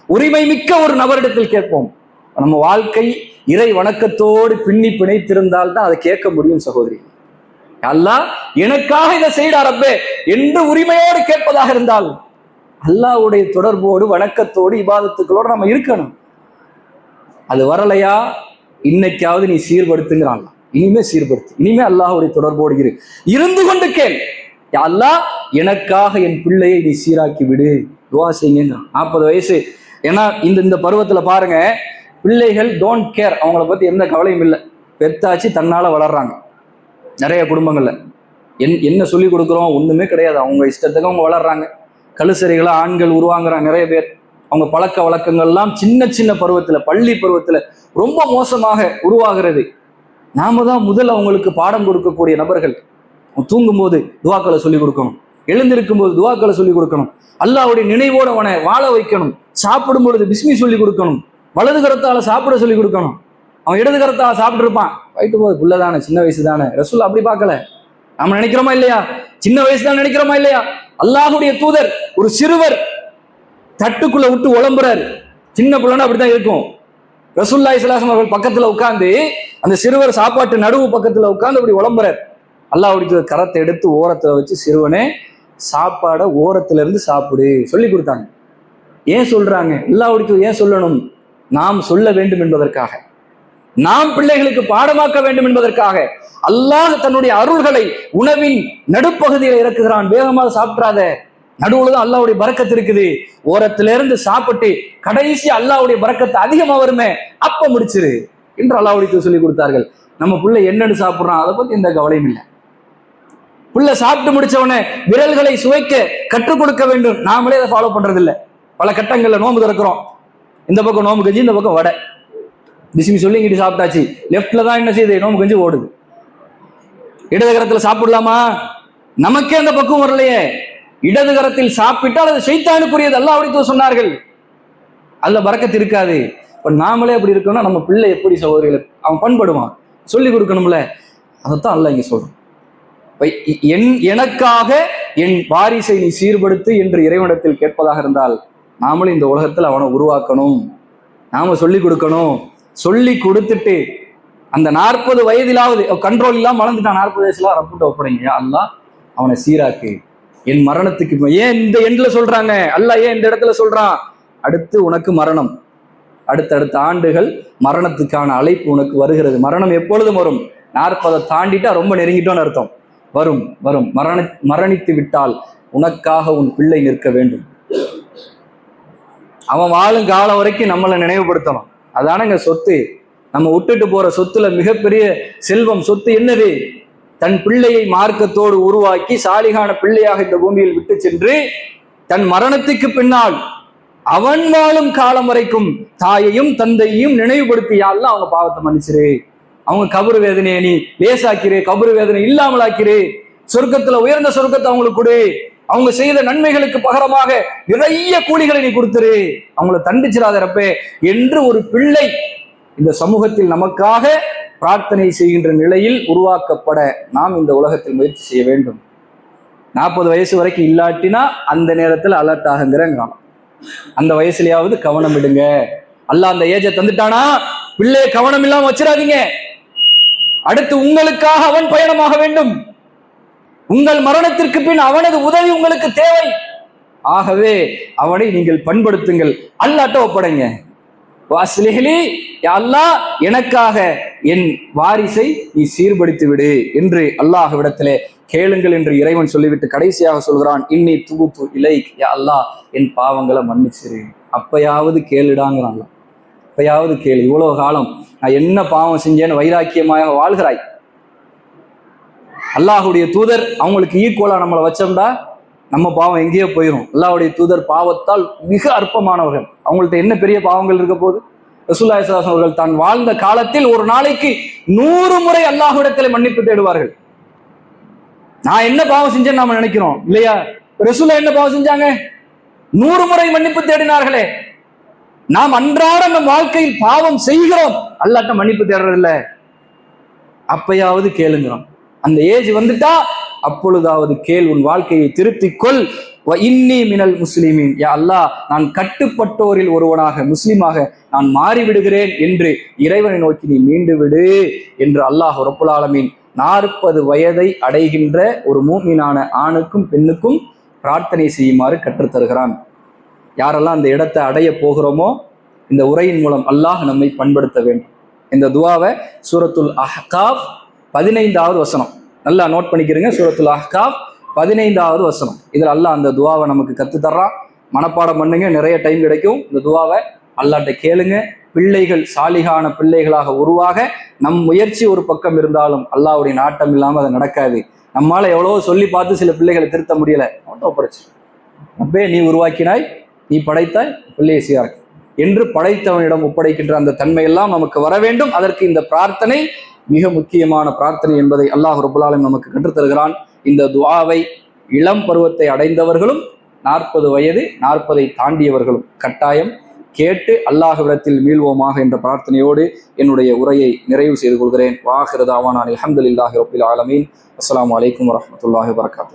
உரிமை மிக்க ஒரு நபரிடத்தில் கேட்போம். நம்ம வாழ்க்கை இறை வணக்கத்தோடு பின்னி பிணைத்திருந்தால் தான் அதை கேட்க முடியும் சகோதரி. அல்லாஹ் எனக்காக இதை செய்டா ரப்பே என்று உரிமையோடு கேட்பதாக இருந்தால் அல்லாஹ்வுடைய தொடர்போடு வணக்கத்தோடு இபாதத்துக்களோடு நம்ம இருக்கணும். அது வரலையா, இன்னைக்காவது நீ சீர்படுத்துங்கிறான். இனிமே சீர்படுத்து, இனிமே அல்லாஹ்வுடைய தொடர்போடு இருந்து கொண்டு கேள், அல்லாஹ் எனக்காக என் பிள்ளையை நீ சீராக்கி விடு, துஆ செய்யுங்க. 40 வயசு. ஏன்னா இந்த பருவத்துல பாருங்க, பிள்ளைகள் டோன்ட் கேர், அவங்கள பத்தி எந்த கவலையும் இல்லை, பெத்தாச்சு தன்னால வளர்றாங்க. நிறைய குடும்பங்கள்ல என்ன சொல்லி கொடுக்குறோம், ஒண்ணுமே கிடையாது, அவங்க இஷ்டத்துக்கு அவங்க வளர்றாங்க. கழுசரிகளா ஆண்கள் உருவாங்குறாங்க நிறைய பேர். அவங்க பழக்க வழக்கங்கள்லாம் சின்ன சின்ன பருவத்துல, பள்ளி பருவத்துல ரொம்ப மோசமாக உருவாகிறது. நாம தான் முதல் அவங்களுக்கு பாடம் கொடுக்கக்கூடிய நபர்கள். தூங்கும்போது துஆக்களை சொல்லிக் கொடுக்கணும், எழுந்திருக்கும் போது துஆக்களை சொல்லிக் கொடுக்கணும், அல்லாஹ்வுடைய நினைவோடு அவனை வாழ வைக்கணும். சாப்பிடும் பொழுது பிஸ்மி சொல்லி கொடுக்கணும், வலது கரத்தால சாப்பிட சொல்லி கொடுக்கணும். அவன் இடது கரத்தால சாப்பிட்டு இருப்பான், வயிற்று போது புள்ளதானே, சின்ன வயசு தானே. ரசூல் அப்படி பார்க்கல, நம்ம நினைக்கிறோமா இல்லையா, சின்ன வயசு தான் நினைக்கிறோமா இல்லையா. அல்லாஹ்வுடைய தூதர் ஒரு சிறுவர் தட்டுக்குள்ள விட்டு உளம்புறாரு, சின்ன பிள்ளைன்னா அப்படித்தான் இருக்கும். ரசூலுல்லாஹி ஸல்லல்லாஹு அலைஹி வஸல்லம் அவர்கள் பக்கத்துல உட்கார்ந்து, அந்த சிறுவர் சாப்பாட்டு நடுவு பக்கத்துல உட்கார்ந்து அப்படி உளம்புறாரு. அல்லாஹ்வுடைய தூதர் கரத்தை எடுத்து ஓரத்துல வச்சு, சிறுவனே சாப்பாடை ஓரத்துல இருந்து சாப்பிடு சொல்லி கொடுத்தாங்க. ஏன் சொல்றாங்க, அல்லாஹ்வுடைய தூதர் ஏன் சொல்லணும், நாம் சொல்ல வேண்டும் என்பதற்காக, நாம் பிள்ளைகளுக்கு பாடமாக்க வேண்டும் என்பதற்காக. அல்லாஹ் தன்னுடைய அருள்களை உணவின் நடுப்பகுதியில் இறக்குகிறான். வேகமாக சாப்பிடாத, நடுவுல தான் அல்லாஹ்வுடைய பரக்கத்து இருக்குது. ஓரத்துல இருந்து சாப்பிட்டு கடைசி அல்லாஹ்வுடைய பரக்கத்து அதிகமா வருமே, அப்ப முடிச்சிரு என்று அல்லாஹ்வுடைய சொல்லி கொடுத்தார்கள். நம்ம பிள்ளை என்னன்னு சாப்பிடுறான் அதை பத்தி எந்த கவலையும் இல்லை. பிள்ளை சாப்பிட்டு முடிச்சவனே விரல்களை சுவைக்க கற்றுக் கொடுக்க வேண்டும். நாமளே அதை ஃபாலோ பண்றது இல்லை. பல கட்டங்கள்ல நோம்பு திறக்கிறோம், இந்த பக்கம் நோம்பு கஞ்சி, இந்த பக்கம் வடை, பிஸ்மி சொல்லி இங்கிட்டு சாப்பிட்டாச்சு. லெஃப்ட்ல தான் என்ன செய்யுது, நோம்பு கஞ்சி ஓடுது. இடது கரத்துல சாப்பிடலாமா, நமக்கே அந்த பக்கம் வரலையே. இடது கரத்தில் சாப்பிட்டால் அது ஷைத்தானுக்குரியது, அல்லாஹ்வுடைய சொன்னார்கள், அதுல பரக்கத்து இருக்காது. இப்ப நாமளே அப்படி இருக்கோம்னா நம்ம பிள்ளை எப்படி சகோதரிகள் அவன் பண்படுவான், சொல்லி கொடுக்கணும்ல. அதைத்தான் அல்லாஹ் இங்க சொல்றோம். எனக்காக என் வாரிசை நீ சீர்படுத்து என்று இறைவனிடத்தில் கேட்பதாக இருந்தால் நாமளும் இந்த உலகத்தில் அவனை உருவாக்கணும், நாம சொல்லி கொடுக்கணும். சொல்லி கொடுத்துட்டு அந்த 40 வயதிலாவது கண்ட்ரோல் இல்லாம வளர்ந்துட்டான், 40 வயசுல ரப்பிட்ட ஒப்படைங்க, அல்லாஹ் அவனை சீராக்கு. என் மரணத்துக்கு ஏன் இந்த எண்ட்ல சொல்றாங்க, அல்லாஹ் ஏன் இந்த இடத்துல சொல்றான், அடுத்து உனக்கு மரணம், அடுத்தடுத்த ஆண்டுகள் மரணத்துக்கான அழைப்பு உனக்கு வருகிறது. மரணம் எப்பொழுதும் வரும், 40 தாண்டிட்டா ரொம்ப நெருங்கிட்டோன்னு அர்த்தம். வரும் வரும் மரணித்து விட்டால் உனக்காக உன் பிள்ளை நிற்க வேண்டும். அவன் வாழும் காலம் வரைக்கும் நம்மளை நினைவுபடுத்தணும். அதானங்க சொத்து. நம்ம விட்டுட்டு போற சொத்துல மிகப்பெரிய செல்வம் சொத்து என்னது, தன் பிள்ளையை மார்க்கத்தோடு உருவாக்கி சாலிகான பிள்ளையாக இந்த பூமியில் விட்டு சென்று தன் மரணத்துக்கு பின்னால் அவன் வாழும் காலம் வரைக்கும் தாயையும் தந்தையும் நினைவுபடுத்தியாலும் அவங்க பாவத்தை மன்னிச்சிரு, அவங்க கபரு வேதனையை நீ லேசாக்கிரு, கபரு வேதனை இல்லாமலாக்கிரு, சொர்க்கத்துல உயர்ந்த சொர்க்கத்தை அவங்களுக்கு கொடு, அவங்க செய்த நன்மைகளுக்கு பகரமாக நிறைய கூலிகளை நீ கொடுத்துரு, அவங்கள தண்டிச்சிடாதரப்பே என்று ஒரு பிள்ளை இந்த சமூகத்தில் நமக்காக பிரார்த்தனை செய்கின்ற நிலையில் உருவாக்கப்பட நாம் இந்த உலகத்தில் முயற்சி செய்ய வேண்டும். 40 வயசு வரைக்கும் இல்லாட்டினா அந்த நேரத்தில் அலர்ட் ஆகுங்கிறான். அந்த வயசுலயாவது கவனம் விடுங்க. அல்லாஹ் அந்த ஏஜை தந்துட்டானா பிள்ளைய கவனம் இல்லாம வச்சிடாதீங்க. அடுத்து உங்களுக்காக அவன் பயணமாக வேண்டும். உங்கள் மரணத்திற்கு பின் அவனது உதவி உங்களுக்கு தேவை. ஆகவே அவனை நீங்கள் பண்படுத்துங்கள், அல்லாஹ்ட்ட ஒப்படைங்க. வாஸ்லிஹ்லி யா அல்லாஹ், எனக்காக என் வாரிசை நீ சீர்படுத்தி விடு என்று அல்லாஹ்விடத்திலே கேளுங்கள் என்று இறைவன் சொல்லிவிட்டு கடைசியாக சொல்கிறான், இன்னி துபுத்து இலைக் யா அல்லாஹ், என் பாவங்களை மன்னிச்சிரு. அப்பயாவது கேளுடாங்கிறான். அப்பயாவது கேளு. இவ்வளவு காலம் நான் என்ன பாவம் செஞ்சேன்னு வைராக்கியமாக வாழ்கிறாய். அல்லாஹுடைய தூதர் அவங்களுக்கு ஈக்குவலா நம்மளை வச்சோம்டா நம்ம பாவம் எங்கேயோ போயிடும். அல்லாஹ்வுடைய தூதர் பாவத்தால் மிக அற்பமானவர்கள். அவங்கள்ட்ட என்ன பெரிய பாவங்கள் இருக்க போது? ரசூலுல்லாஹி ஸல்லல்லாஹு அலைஹி வஸல்லம் அவர்கள் தான் வாழ்ந்த காலத்தில் ஒரு நாளைக்கு 100 முறை அல்லாஹ்விடத்தில் மன்னிப்பு தேடுவார்கள். நான் என்ன பாவம் செஞ்சேன்னு நாம நினைக்கிறோம் இல்லையா? ரசூலுல்லாஹ் என்ன பாவம் செஞ்சாங்க? 100 முறை மன்னிப்பு தேடினார்களே. நாம் அன்றாட நம் வாழ்க்கையில் பாவம் செய்கிறோம், அல்லாஹ்ட்ட மன்னிப்பு தேடுறதில்ல. அப்பயாவது கேளுங்கிறோம். அந்த ஏஜ் வந்துட்டா அப்பொழுதாவது கேள், உன் வாழ்க்கையை திருத்திக்கொள். இன்னி மினல் முஸ்லிமீன் யா அல்லாஹ், நான் கட்டுப்பட்டோரில் ஒருவனாக முஸ்லிமாக நான் மாறிவிடுகிறேன் என்று இறைவனை நோக்கி நீ மீண்டு விடு என்று அல்லாஹ் ரப்புல் ஆலமீன் 40 வயதை அடைகின்ற ஒரு மூமினான ஆணுக்கும் பெண்ணுக்கும் பிரார்த்தனை செய்யுமாறு கற்றுத்தருகிறான். யாரெல்லாம் அந்த இடத்தை அடைய போகிறோமோ இந்த உரையின் மூலம் அல்லாஹ் நம்மை பண்படுத்த வேண்டும். இந்த துஆவை சூரத்துல் அஹ்காஃப் 15வது வசனம் நல்லா நோட் பண்ணிக்கிறீங்க. சூரத்துல் அஹ்காஃப் 15வது வசனம். இதில் அல்லாஹ் அந்த துஆவை நமக்கு கற்றுத்தர்றான். மனப்பாடம் பண்ணுங்க, நிறைய டைம் கிடைக்கும். இந்த துஆவை அல்லாஹ்ட்ட கேளுங்க. பிள்ளைகள் சாலிகான பிள்ளைகளாக உருவாக நம் முயற்சி ஒரு பக்கம் இருந்தாலும் அல்லாஹ்வுடைய நாட்டம் இல்லாமல் அது நடக்காது. நம்மால எவ்வளவோ சொல்லி பார்த்து சில பிள்ளைகளை திருத்த முடியல. ஒப்படைச்சு அப்பே நீ உருவாக்கினாய், நீ படைத்தாய், பிள்ளையை சீராக்கு என்று படைத்தவனிடம் ஒப்படைக்கின்ற அந்த தன்மையெல்லாம் நமக்கு வர வேண்டும். அதற்கு இந்த பிரார்த்தனை மிக முக்கியமான பிரார்த்தனை என்பதை அல்லாஹ் ரப்புல் ஆலமீன் நமக்கு கற்றுத்தருகிறான். இந்த துஆவை இளம் பருவத்தை அடைந்தவர்களும் 40 வயது 40ஐ தாண்டியவர்களும் கட்டாயம் கேட்டு அல்லாஹ்விடத்தில் மீள்வோமாக என்ற பிரார்த்தனையோடு என்னுடைய உரையை நிறைவு செய்து கொள்கிறேன். வாஹிரு தாவானா அல்ஹம்துலில்லாஹி ரப்பில் ஆலமீன். அஸ்ஸலாமு அலைக்கும் வரஹ்மத்துல்லாஹி வபரகாத்துஹு.